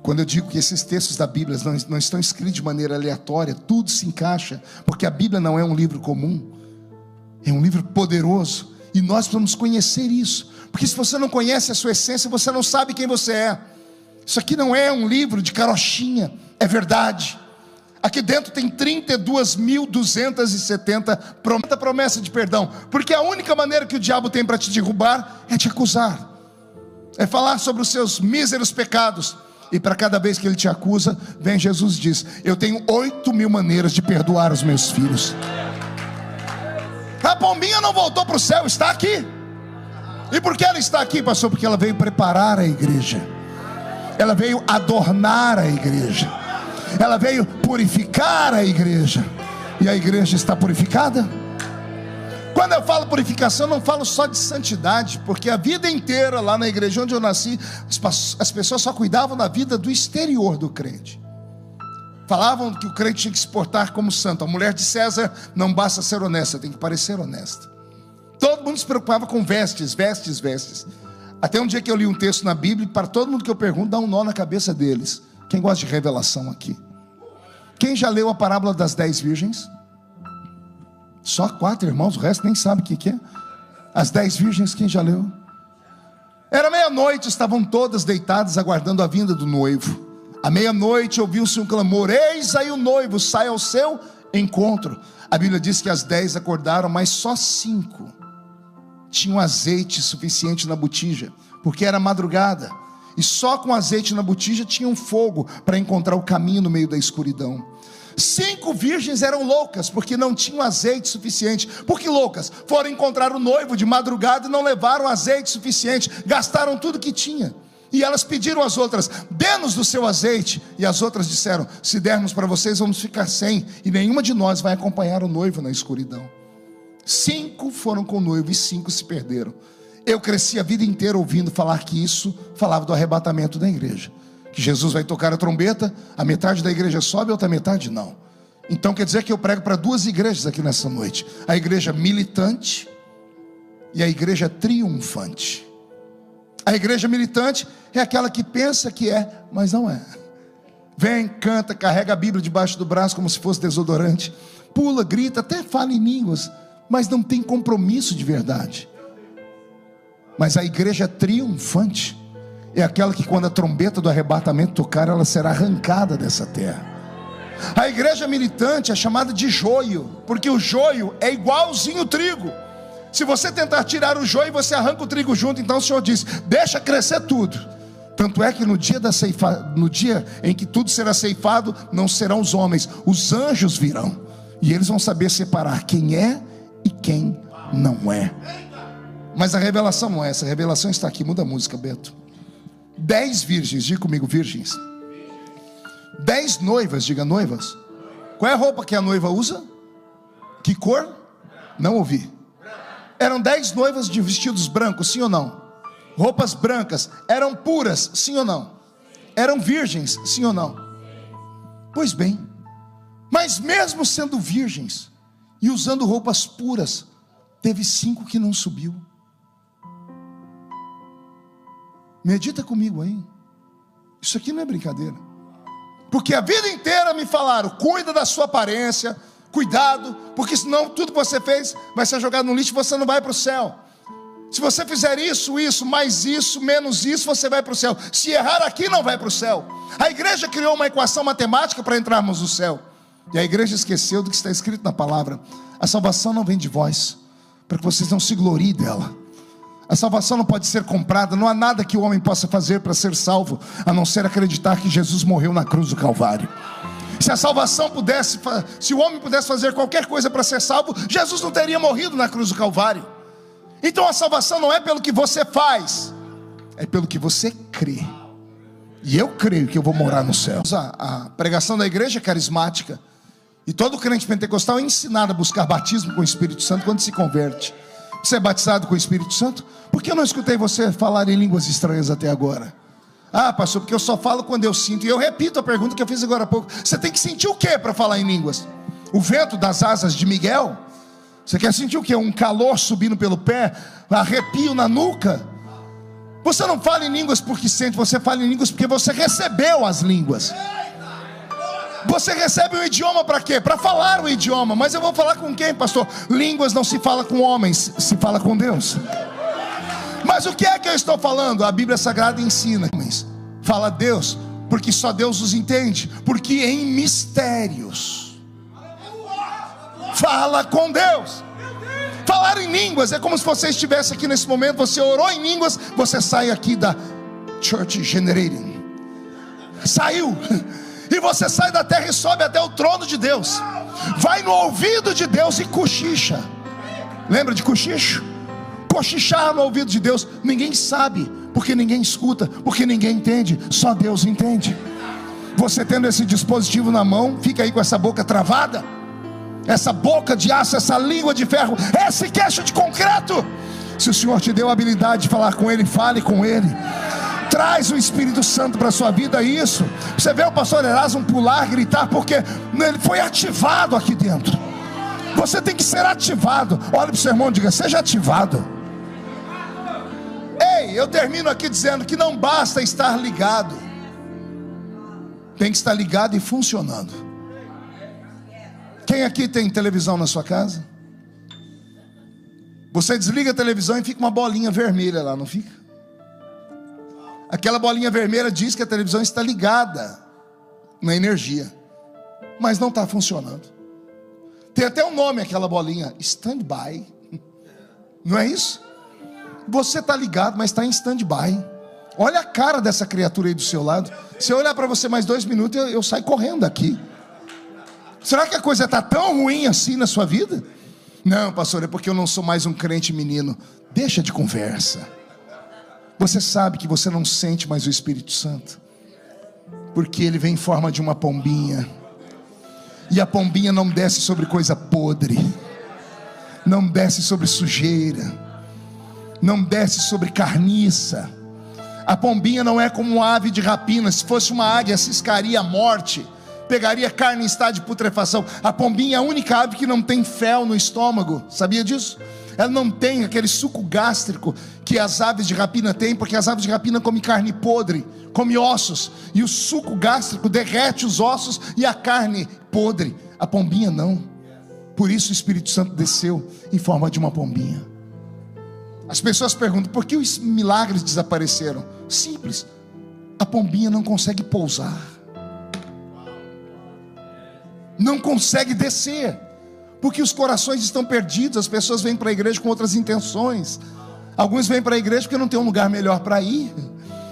Quando eu digo que esses textos da Bíblia não estão escritos de maneira aleatória, tudo se encaixa, porque a Bíblia não é um livro comum, é um livro poderoso, e nós precisamos conhecer isso, porque se você não conhece a sua essência, você não sabe quem você é. Isso aqui não é um livro de carochinha, é verdade. Aqui dentro tem 32.270 promessas de perdão, porque a única maneira que o diabo tem para te derrubar é te acusar, é falar sobre os seus míseros pecados. E para cada vez que ele te acusa, vem Jesus e diz: eu tenho 8.000 maneiras de perdoar os meus filhos. A pombinha não voltou para o céu, está aqui. E por que ela está aqui, pastor? Porque ela veio preparar a igreja, ela veio adornar a igreja, ela veio purificar a igreja. E a igreja está purificada? Quando eu falo purificação, não falo só de santidade, porque a vida inteira lá na igreja onde eu nasci, as pessoas só cuidavam da vida do exterior do crente. Falavam que o crente tinha que se portar como santo. A mulher de César não basta ser honesta, tem que parecer honesta. Todo mundo se preocupava com vestes. Até um dia que eu li um texto na Bíblia, e para todo mundo que eu pergunto, dá um nó na cabeça deles. Quem gosta de revelação aqui? Quem já leu a parábola das 10 virgens? Só 4 irmãos, o resto nem sabe o que é. As 10 virgens, quem já leu? Era meia-noite, estavam todas deitadas aguardando a vinda do noivo. À meia-noite ouviu-se um clamor: eis aí o noivo, sai ao seu encontro. A Bíblia diz que as 10 acordaram, mas só 5 tinham azeite suficiente na botija, porque era madrugada, e só com azeite na botija tinham fogo para encontrar o caminho no meio da escuridão. 5 virgens eram loucas, porque não tinham azeite suficiente. Por que loucas? Foram encontrar o noivo de madrugada e não levaram azeite suficiente, gastaram tudo que tinha. E elas pediram às outras: dê-nos do seu azeite. E as outras disseram: se dermos para vocês, vamos ficar sem, e nenhuma de nós vai acompanhar o noivo na escuridão. 5 foram com o noivo e 5 se perderam. Eu cresci a vida inteira ouvindo falar que isso falava do arrebatamento da igreja, que Jesus vai tocar a trombeta, a metade da igreja sobe, a outra metade não. Então quer dizer que eu prego para 2 igrejas aqui nessa noite: a igreja militante e a igreja triunfante. A igreja militante é aquela que pensa que é, mas não é. Vem, canta, carrega a Bíblia debaixo do braço como se fosse desodorante, pula, grita, até fala em línguas, mas não tem compromisso de verdade. Mas a igreja triunfante é aquela que, quando a trombeta do arrebatamento tocar, ela será arrancada dessa terra. A igreja militante é chamada de joio, porque o joio é igualzinho o trigo. Se você tentar tirar o joio, você arranca o trigo junto. Então o Senhor diz: deixa crescer tudo. Tanto é que no dia em que tudo será ceifado, não serão os homens, os anjos virão, e eles vão saber separar quem é e quem não é. Mas a revelação não é essa, a revelação está aqui. Muda a música, Beto. 10 virgens, diga comigo, virgens. 10 noivas, diga noivas. Qual é a roupa que a noiva usa? Que cor? Não ouvi. Eram 10 noivas de vestidos brancos, sim ou não? Roupas brancas. Eram puras, sim ou não? Eram virgens, sim ou não? Pois bem, mas mesmo sendo virgens e usando roupas puras, teve 5 que não subiu. Medita comigo aí. Isso aqui não é brincadeira. Porque a vida inteira me falaram: cuida da sua aparência, cuidado, porque senão tudo que você fez vai ser jogado no lixo e você não vai para o céu. Se você fizer isso, mais isso, menos isso, você vai para o céu. Se errar aqui, não vai para o céu. A igreja criou uma equação matemática para entrarmos no céu, e a igreja esqueceu do que está escrito na palavra. A salvação não vem de vós, para que vocês não se gloriem dela. A salvação não pode ser comprada. Não há nada que o homem possa fazer para ser salvo, a não ser acreditar que Jesus morreu na cruz do Calvário. Se a salvação pudesse, se o homem pudesse fazer qualquer coisa para ser salvo, Jesus não teria morrido na cruz do Calvário. Então a salvação não é pelo que você faz, é pelo que você crê. E eu creio que eu vou morar no céu. A pregação da igreja é carismática, e todo crente pentecostal é ensinado a buscar batismo com o Espírito Santo quando se converte. Você é batizado com o Espírito Santo? Por que eu não escutei você falar em línguas estranhas até agora? Ah, pastor, porque eu só falo quando eu sinto. E eu repito a pergunta que eu fiz agora há pouco: você tem que sentir o que para falar em línguas? O vento das asas de Miguel? Você quer sentir o que? Um calor subindo pelo pé, arrepio na nuca? Você não fala em línguas porque sente, você fala em línguas porque você recebeu as línguas. Você recebe o idioma para quê? Para falar o idioma. Mas eu vou falar com quem, pastor? Línguas não se fala com homens, se fala com Deus. Mas o que é que eu estou falando? A Bíblia Sagrada ensina: fala Deus, porque só Deus os entende. Porque em mistérios fala com Deus. Falar em línguas é como se você estivesse aqui nesse momento, você orou em línguas, você sai aqui da Church Generating, saiu, e você sai da terra e sobe até o trono de Deus, vai no ouvido de Deus e cochicha. Lembra de cochicho? Cochichar no ouvido de Deus. Ninguém sabe, porque ninguém escuta, porque ninguém entende, só Deus entende. Você tendo esse dispositivo na mão, fica aí com essa boca travada, essa boca de aço, essa língua de ferro, esse queixo de concreto. Se o Senhor te deu a habilidade de falar com Ele, fale com Ele. Traz o Espírito Santo para a sua vida. Isso, você vê o pastor Erasmo pular, gritar, porque ele foi ativado aqui dentro. Você tem que ser ativado. Olha para o seu irmão e diga: seja ativado. Ei, eu termino aqui dizendo que não basta estar ligado, tem que estar ligado e funcionando. Quem aqui tem televisão na sua casa? Você desliga a televisão e fica uma bolinha vermelha lá, não fica? Aquela bolinha vermelha diz que a televisão está ligada na energia, mas não está funcionando. Tem até um nome aquela bolinha: stand-by. Não é isso? Você está ligado, mas está em stand-by. Olha a cara dessa criatura aí do seu lado. Se eu olhar para você mais 2 minutos, eu saio correndo daqui. Será que a coisa está tão ruim assim na sua vida? Não, pastor, é porque eu não sou mais um crente menino. Deixa de conversa. Você sabe que você não sente mais o Espírito Santo, porque ele vem em forma de uma pombinha, e a pombinha não desce sobre coisa podre, não desce sobre sujeira, não desce sobre carniça. A pombinha não é como uma ave de rapina. Se fosse uma águia, ciscaria a morte, pegaria carne em estado de putrefação. A pombinha é a única ave que não tem fel no estômago. Sabia disso? Ela não tem aquele suco gástrico que as aves de rapina têm, porque as aves de rapina comem carne podre, comem ossos, e o suco gástrico derrete os ossos e a carne podre. A pombinha não. Por isso o Espírito Santo desceu em forma de uma pombinha. As pessoas perguntam: por que os milagres desapareceram? Simples, a pombinha não consegue pousar, não consegue descer, porque os corações estão perdidos. As pessoas vêm para a igreja com outras intenções. Alguns vêm para a igreja porque não tem um lugar melhor para ir.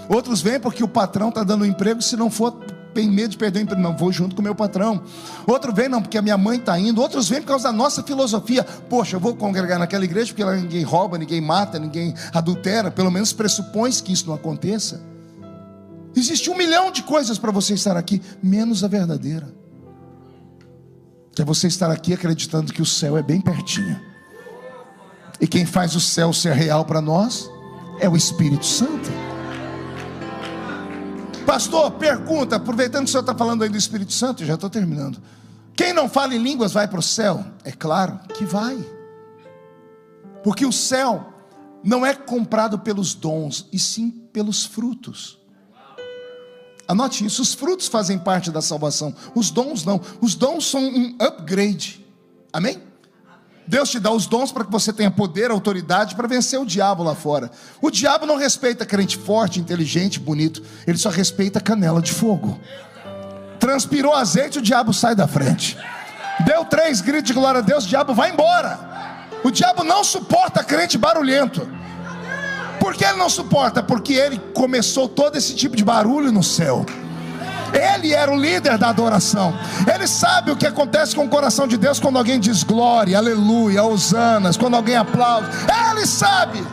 Outros vêm porque o patrão está dando um emprego, se não for, tem medo de perder o emprego, não, vou junto com o meu patrão. Outro vem não, porque a minha mãe está indo. Outros vêm por causa da nossa filosofia: poxa, eu vou congregar naquela igreja porque lá ninguém rouba, ninguém mata, ninguém adultera. Pelo menos pressupõe que isso não aconteça. Existe 1 milhão de coisas para você estar aqui, menos a verdadeira, que é você estar aqui acreditando que o céu é bem pertinho. E quem faz o céu ser real para nós é o Espírito Santo. Pastor, pergunta, aproveitando que o senhor está falando aí do Espírito Santo, eu já estou terminando. Quem não fala em línguas vai para o céu? É claro que vai, porque o céu não é comprado pelos dons, e sim pelos frutos. Anote isso: os frutos fazem parte da salvação, os dons não. Os dons são um upgrade. Amém? Deus te dá os dons para que você tenha poder, autoridade para vencer o diabo lá fora. O diabo não respeita crente forte, inteligente, bonito. Ele só respeita canela de fogo. Transpirou azeite, o diabo sai da frente. Deu 3 gritos de glória a Deus, o diabo vai embora. O diabo não suporta crente barulhento. Por que ele não suporta? Porque ele começou todo esse tipo de barulho no céu. Ele era o líder da adoração. Ele sabe o que acontece com o coração de Deus quando alguém diz glória, aleluia, hosanas, quando alguém aplaude. Ele sabe.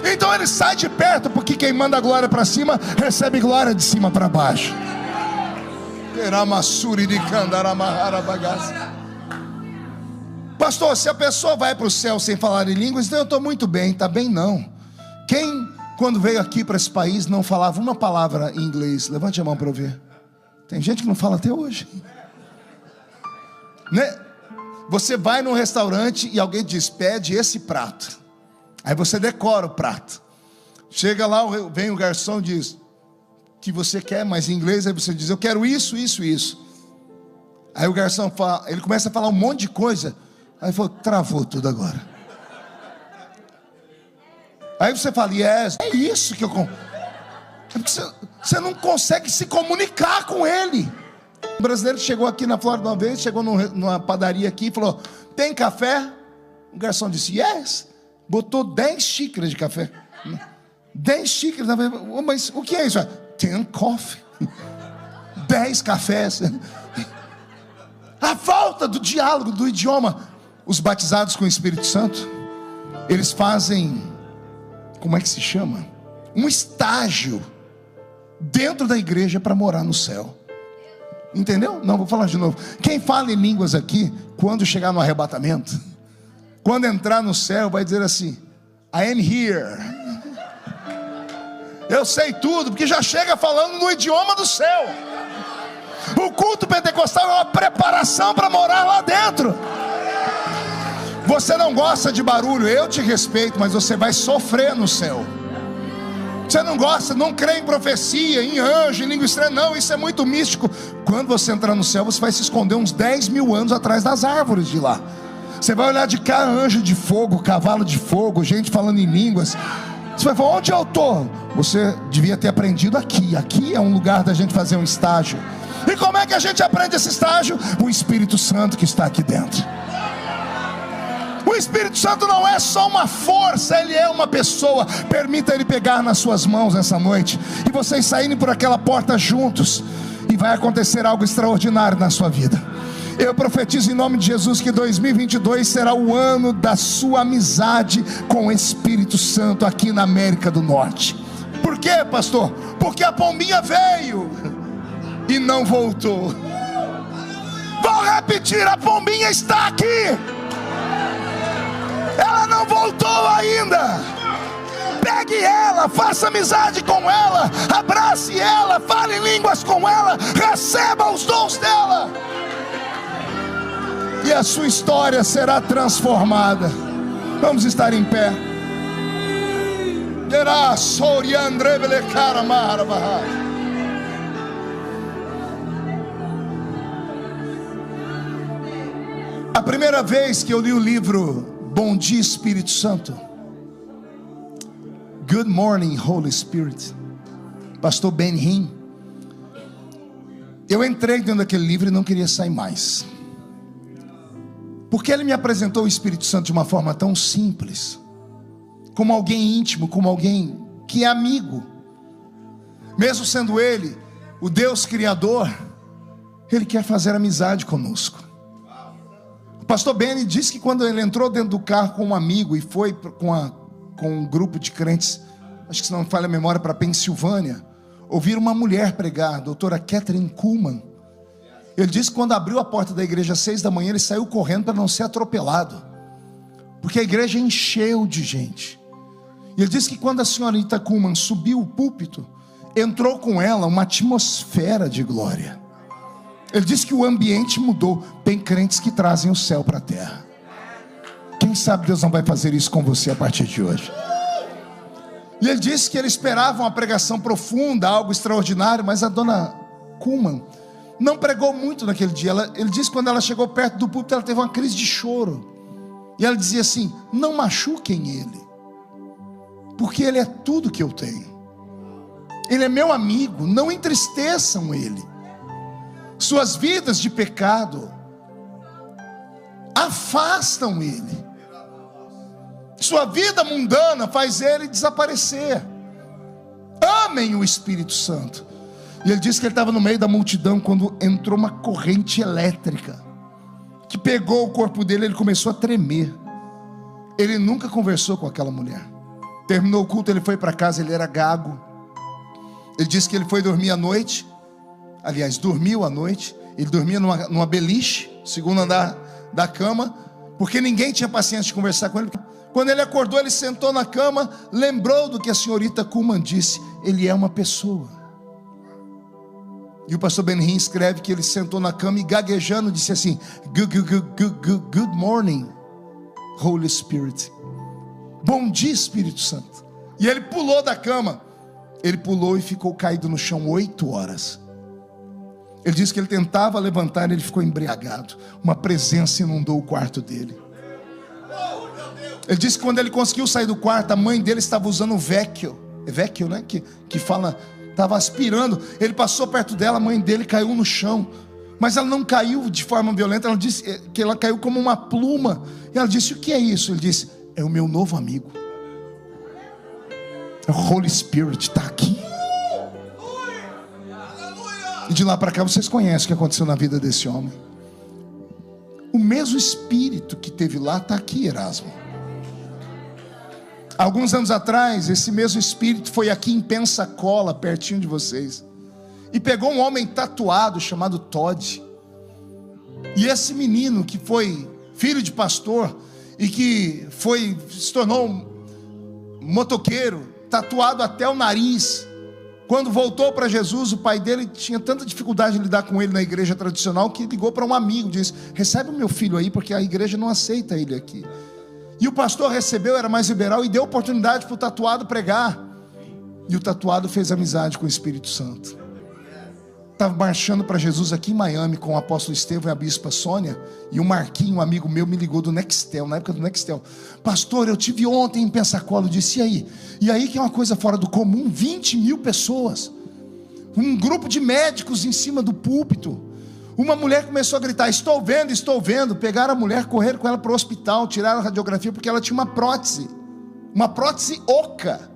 Então ele sai de perto, porque quem manda a glória para cima recebe glória de cima para baixo. Pastor, se a pessoa vai para o céu sem falar em línguas, então eu estou muito bem. Está bem não. Quem, quando veio aqui para esse país, não falava uma palavra em inglês? Levante a mão para eu ver. Tem gente que não fala até hoje, né? Você vai num restaurante e alguém diz: pede esse prato. Aí você decora o prato. Chega lá, vem o garçom e diz: que você quer, mas em inglês. Aí você diz: eu quero isso, isso, isso. Aí o garçom fala, ele começa a falar um monte de coisa. Aí falou: travou tudo agora. Aí você fala: yes, é isso que eu... Você não consegue se comunicar com ele. Um brasileiro chegou aqui na Flórida uma vez, chegou numa padaria aqui e falou: tem café? O garçom disse: yes. Botou 10 xícaras de café. 10 xícaras. Mas o que é isso? 10 coffee. 10 cafés. A falta do diálogo, do idioma. Os batizados com o Espírito Santo, eles fazem, como é que se chama? Um estágio dentro da igreja para morar no céu. Entendeu? Não, vou falar de novo. Quem fala em línguas aqui, quando chegar no arrebatamento, quando entrar no céu, vai dizer assim: I am here. Eu sei tudo, porque já chega falando no idioma do céu. O culto pentecostal é uma preparação para morar lá dentro. Você não gosta de barulho, eu te respeito, mas você vai sofrer no céu. Você não gosta, não crê em profecia, em anjo, em língua estranha, não, isso é muito místico. Quando você entrar no céu, você vai se esconder uns 10 mil anos atrás das árvores de lá. Você vai olhar de cá, anjo de fogo, cavalo de fogo, gente falando em línguas. Você vai falar: onde eu estou? Você devia ter aprendido aqui. Aqui é um lugar da gente fazer um estágio. E como é que a gente aprende esse estágio? O Espírito Santo que está aqui dentro. O Espírito Santo não é só uma força, ele é uma pessoa. Permita ele pegar nas suas mãos essa noite, e vocês saírem por aquela porta juntos, e vai acontecer algo extraordinário na sua vida. Eu profetizo em nome de Jesus que 2022 será o ano da sua amizade com o Espírito Santo aqui na América do Norte. Por quê, pastor? Porque a pombinha veio e não voltou. Vou repetir: a pombinha está aqui, ela não voltou ainda. Pegue ela, faça amizade com ela, abrace ela, fale em línguas com ela, receba os dons dela, e a sua história será transformada. Vamos estar em pé. A primeira vez que eu li o livro Bom Dia Espírito Santo, Good Morning, Holy Spirit, pastor Ben Hinn. Eu entrei dentro daquele livro e não queria sair mais, porque ele me apresentou o Espírito Santo de uma forma tão simples, como alguém íntimo, como alguém que é amigo, mesmo sendo ele o Deus Criador. Ele quer fazer amizade conosco. O pastor Benny disse que quando ele entrou dentro do carro com um amigo e foi com um grupo de crentes, acho que se não me falha a memória, para Pensilvânia, ouviram uma mulher pregar, a doutora Catherine Kuhlman. Ele disse que quando abriu a porta da igreja às 6 da manhã, ele saiu correndo para não ser atropelado, porque a igreja encheu de gente. E ele disse que quando a senhorita Kuhlman subiu o púlpito, entrou com ela uma atmosfera de glória. Ele disse que o ambiente mudou. Tem crentes que trazem o céu para a terra. Quem sabe Deus não vai fazer isso com você a partir de hoje. E ele disse que ele esperava uma pregação profunda, algo extraordinário, mas a dona Kuhlman não pregou muito naquele dia. Ele disse que quando ela chegou perto do púlpito, ela teve uma crise de choro. E ela dizia assim: não machuquem ele, porque ele é tudo que eu tenho. Ele é meu amigo, não entristeçam ele. Suas vidas de pecado afastam ele. Sua vida mundana faz ele desaparecer. Amem o Espírito Santo. E ele disse que ele estava no meio da multidão quando entrou uma corrente elétrica que pegou o corpo dele. Ele começou a tremer. Ele nunca conversou com aquela mulher. Terminou o culto, ele foi para casa. Ele era gago. Ele disse que ele foi dormir à noite. Aliás, dormiu à noite. Ele dormia numa beliche, segundo andar da cama, porque ninguém tinha paciência de conversar com ele. Quando ele acordou, ele sentou na cama, lembrou do que a senhorita Kuhlman disse: ele é uma pessoa. E o pastor Ben Hinn escreve que ele sentou na cama e gaguejando disse assim: good morning, Holy Spirit. Bom dia, Espírito Santo. E ele pulou da cama. Ele pulou e ficou caído no chão 8 horas. Ele disse que ele tentava levantar e ele ficou embriagado. Uma presença inundou o quarto dele. Ele disse que quando ele conseguiu sair do quarto, a mãe dele estava usando o Vecchio. É Vecchio, né? Que fala, estava aspirando. Ele passou perto dela, a mãe dele caiu no chão. Mas ela não caiu de forma violenta. Ela disse que ela caiu como uma pluma. E ela disse: o que é isso? Ele disse: é o meu novo amigo. O Holy Spirit está aqui. E de lá para cá vocês conhecem o que aconteceu na vida desse homem. O mesmo Espírito que teve lá está aqui, Erasmo. Alguns anos atrás, esse mesmo Espírito foi aqui em Pensacola, pertinho de vocês, e pegou um homem tatuado chamado Todd. E esse menino que foi filho de pastor e que se tornou um motoqueiro, tatuado até o nariz, quando voltou para Jesus, o pai dele tinha tanta dificuldade de lidar com ele na igreja tradicional, que ligou para um amigo, disse: recebe o meu filho aí, porque a igreja não aceita ele aqui. E o pastor recebeu, era mais liberal, e deu oportunidade para o tatuado pregar. E o tatuado fez amizade com o Espírito Santo. Estava marchando para Jesus aqui em Miami com o apóstolo Estevão e a bispa Sônia. E o Marquinho, um amigo meu, me ligou do Nextel, na época do Nextel: pastor, eu tive ontem em Pensacola. Eu disse: e aí? E aí, que é uma coisa fora do comum, 20 mil pessoas, um grupo de médicos em cima do púlpito. Uma mulher começou a gritar: estou vendo, estou vendo. Pegaram a mulher, correram com ela para o hospital, tiraram a radiografia, porque ela tinha uma prótese oca.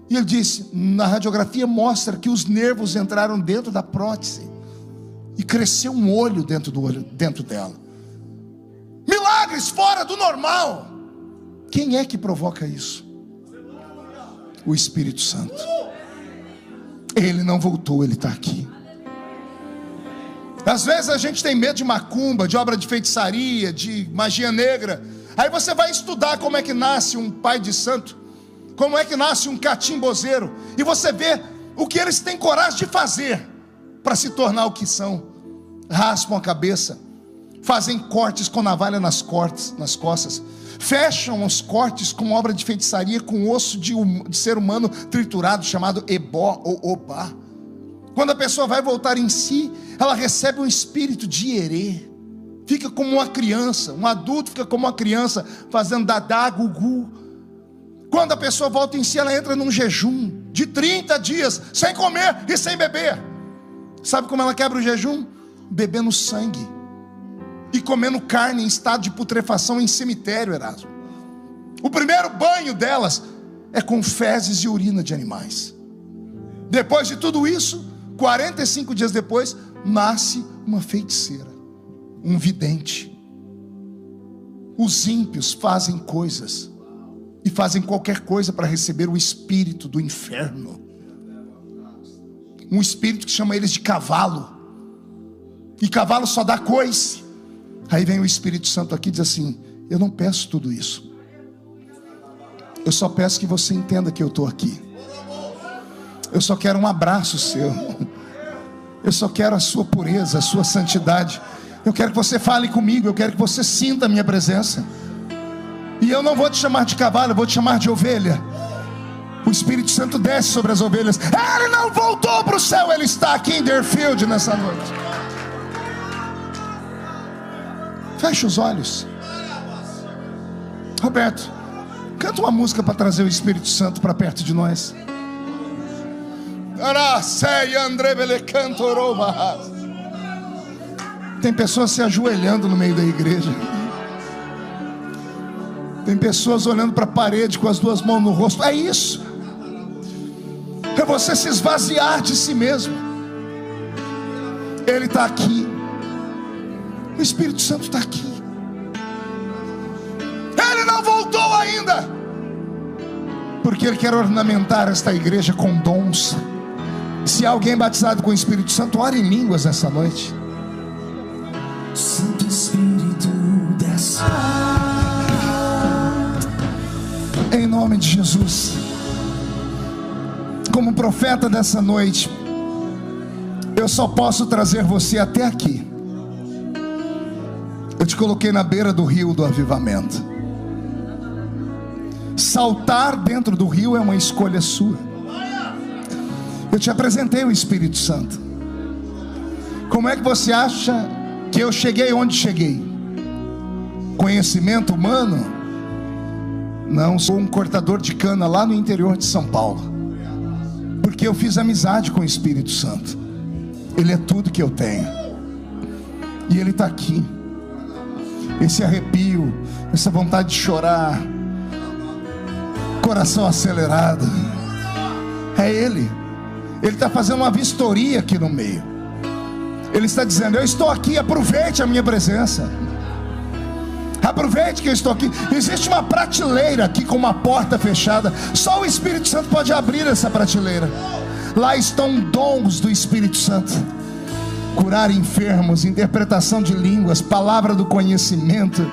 E ele disse: na radiografia mostra que os nervos entraram dentro da prótese e cresceu um olho dentro dela. Milagres fora do normal. Quem é que provoca isso? O Espírito Santo. Ele não voltou, ele está aqui. Às vezes a gente tem medo de macumba, de obra de feitiçaria, de magia negra. Aí você vai estudar como é que nasce um pai de santo, como é que nasce um catimbozeiro, e você vê o que eles têm coragem de fazer para se tornar o que são. Raspam a cabeça, fazem cortes com navalha nas costas, fecham os cortes com obra de feitiçaria, com osso de ser humano triturado, chamado ebó ou obá. Quando a pessoa vai voltar em si, ela recebe um espírito de herê, fica como uma criança. Um adulto fica como uma criança, fazendo dadá, gugu. Quando a pessoa volta em si, ela entra num jejum de 30 dias, sem comer e sem beber. Sabe como ela quebra o jejum? Bebendo sangue e comendo carne em estado de putrefação em cemitério, Erasmo. O primeiro banho delas é com fezes e urina de animais. Depois de tudo isso, 45 dias depois, nasce uma feiticeira, um vidente. Os ímpios fazem coisas e fazem qualquer coisa para receber o espírito do inferno, um espírito que chama eles de cavalo, e cavalo só dá coice. Aí vem o Espírito Santo aqui e diz assim: eu não peço tudo isso, eu só peço que você entenda que eu estou aqui. Eu só quero um abraço seu, eu só quero a sua pureza, a sua santidade. Eu quero que você fale comigo, eu quero que você sinta a minha presença. E eu não vou te chamar de cavalo, eu vou te chamar de ovelha. O Espírito Santo desce sobre as ovelhas. Ele não voltou para o céu, ele está aqui em Deerfield nessa noite. Fecha os olhos. Roberto, canta uma música para trazer o Espírito Santo para perto de nós. Tem pessoas se ajoelhando no meio da igreja. Tem pessoas olhando para a parede com as duas mãos no rosto. É isso. É você se esvaziar de si mesmo. Ele está aqui. O Espírito Santo está aqui. Ele não voltou ainda, porque Ele quer ornamentar esta igreja com dons. Se há alguém batizado com o Espírito Santo, ore em línguas essa noite. Santo Espírito desce. Em nome de Jesus. Como profeta dessa noite, eu só posso trazer você até aqui. Eu te coloquei na beira do rio do avivamento. Saltar dentro do rio é uma escolha sua. Eu te apresentei o Espírito Santo. Como é que você acha que eu cheguei onde cheguei? Conhecimento humano? Não, sou um cortador de cana lá no interior de São Paulo, porque eu fiz amizade com o Espírito Santo. Ele é tudo que eu tenho, e Ele está aqui. Esse arrepio, essa vontade de chorar, coração acelerado, é Ele. Ele está fazendo uma vistoria aqui no meio. Ele está dizendo: eu estou aqui, aproveite a minha presença. Aproveite que eu estou aqui. Existe uma prateleira aqui com uma porta fechada. Só o Espírito Santo pode abrir essa prateleira. Lá estão dons do Espírito Santo: curar enfermos, interpretação de línguas, palavra do conhecimento,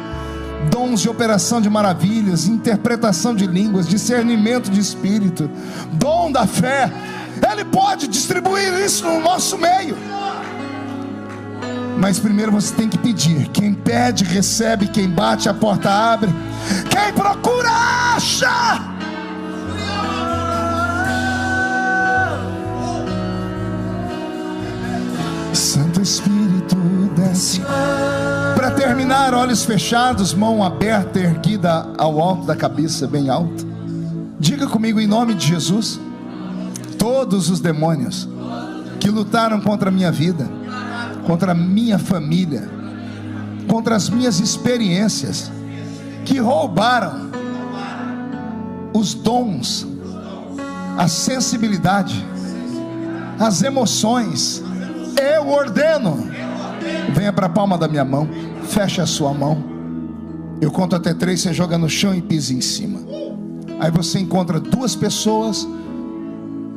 dons de operação de maravilhas, interpretação de línguas, discernimento de espírito, dom da fé. Ele pode distribuir isso no nosso meio. Mas primeiro você tem que pedir. Quem pede, recebe. Quem bate, a porta abre. Quem procura, acha. Santo Espírito desce. Para terminar, olhos fechados, mão aberta, erguida ao alto da cabeça, bem alta. Diga comigo, em nome de Jesus: todos os demônios que lutaram contra a minha vida, contra a minha família, contra as minhas experiências, que roubaram os dons, a sensibilidade, as emoções, eu ordeno. Venha para a palma da minha mão, feche a sua mão. Eu conto até 3, você joga no chão e pisa em cima. Aí você encontra 2 pessoas,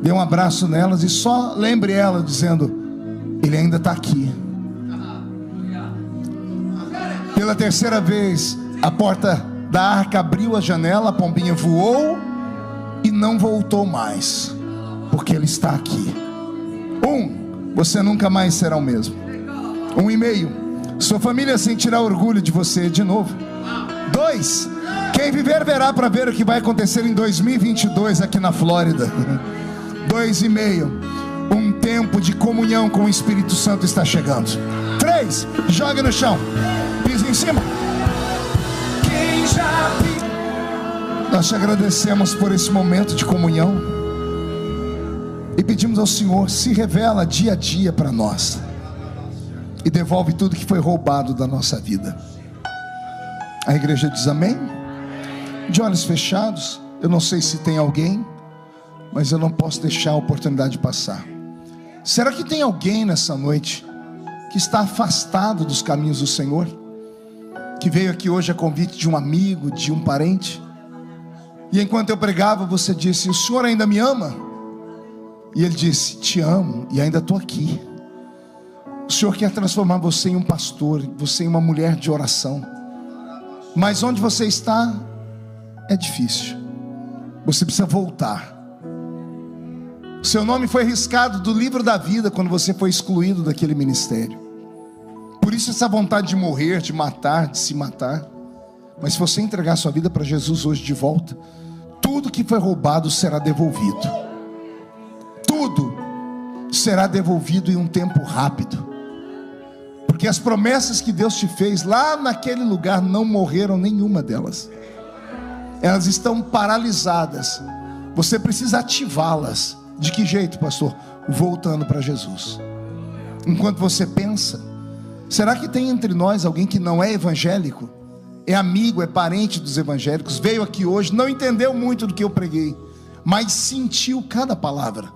dê um abraço nelas e só lembre ela dizendo: Ele ainda está aqui. Pela 3ª vez, a porta da arca abriu a janela, a pombinha voou e não voltou mais, porque Ele está aqui. 1, você nunca mais será o mesmo. 1,5, sua família sentirá orgulho de você de novo. 2, quem viver verá para ver o que vai acontecer em 2022 aqui na Flórida. 2,5, um tempo de comunhão com o Espírito Santo está chegando. 3, joga no chão, pisa em cima. Quem já Nós te agradecemos por esse momento de comunhão e pedimos ao Senhor, se revela dia a dia para nós e devolve tudo que foi roubado da nossa vida. A igreja diz amém? De olhos fechados. Eu não sei se tem alguém, mas eu não posso deixar a oportunidade de passar. Será que tem alguém nessa noite que está afastado dos caminhos do Senhor, que veio aqui hoje a convite de um amigo, de um parente, e enquanto eu pregava você disse: o Senhor ainda me ama? E ele disse: te amo e ainda estou aqui. O Senhor quer transformar você em um pastor, você em uma mulher de oração, mas onde você está é difícil. Você precisa voltar. Seu nome foi riscado do livro da vida quando você foi excluído daquele ministério. Por isso essa vontade de morrer, de matar, de se matar. Mas se você entregar sua vida para Jesus hoje de volta, tudo que foi roubado será devolvido. Tudo será devolvido em um tempo rápido. Porque as promessas que Deus te fez lá naquele lugar não morreram, nenhuma delas. Elas estão paralisadas. Você precisa ativá-las. De que jeito, pastor? Voltando para Jesus. Enquanto você pensa, será que tem entre nós alguém que não é evangélico? É amigo, é parente dos evangélicos, veio aqui hoje, não entendeu muito do que eu preguei, mas sentiu cada palavra.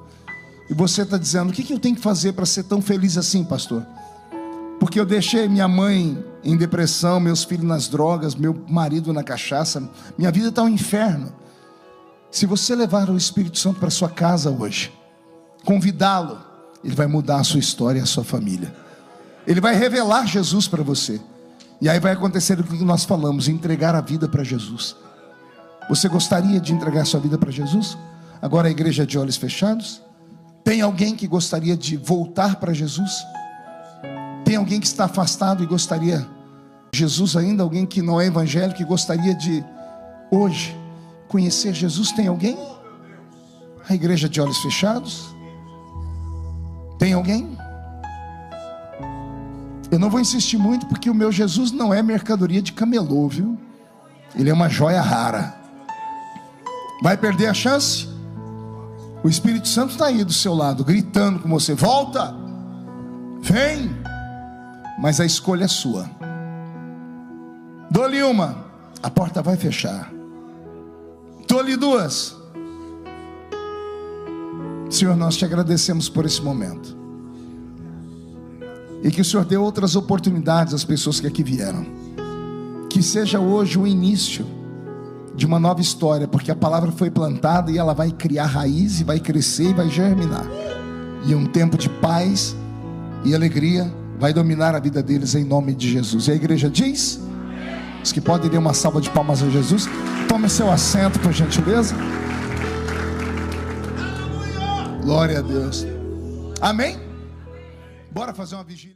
E você está dizendo: o que eu tenho que fazer para ser tão feliz assim, pastor? Porque eu deixei minha mãe em depressão, meus filhos nas drogas, meu marido na cachaça, minha vida está um inferno. Se você levar o Espírito Santo para sua casa hoje, convidá-lo, ele vai mudar a sua história e a sua família. Ele vai revelar Jesus para você. E aí vai acontecer o que nós falamos: entregar a vida para Jesus. Você gostaria de entregar a sua vida para Jesus? Agora a igreja de olhos fechados. Tem alguém que gostaria de voltar para Jesus? Tem alguém que está afastado e gostaria de Jesus ainda? Alguém que não é evangélico e gostaria de hoje conhecer Jesus? Tem alguém? A igreja de olhos fechados. Tem alguém? Eu não vou insistir muito, porque o meu Jesus não é mercadoria de camelô, viu? Ele é uma joia rara. Vai perder a chance? O Espírito Santo está aí do seu lado, gritando com você: volta, vem. Mas a escolha é sua. Dou-lhe uma, a porta vai fechar. Dou-lhe duas. Senhor, nós te agradecemos por esse momento, e que o Senhor dê outras oportunidades às pessoas que aqui vieram. Que seja hoje o início de uma nova história, porque a palavra foi plantada e ela vai criar raiz, e vai crescer e vai germinar. E um tempo de paz e alegria vai dominar a vida deles, em nome de Jesus. E a igreja diz: os que podem dar uma salva de palmas a Jesus. Tome seu assento, por gentileza. Glória a Deus. Amém? Bora fazer uma vigília.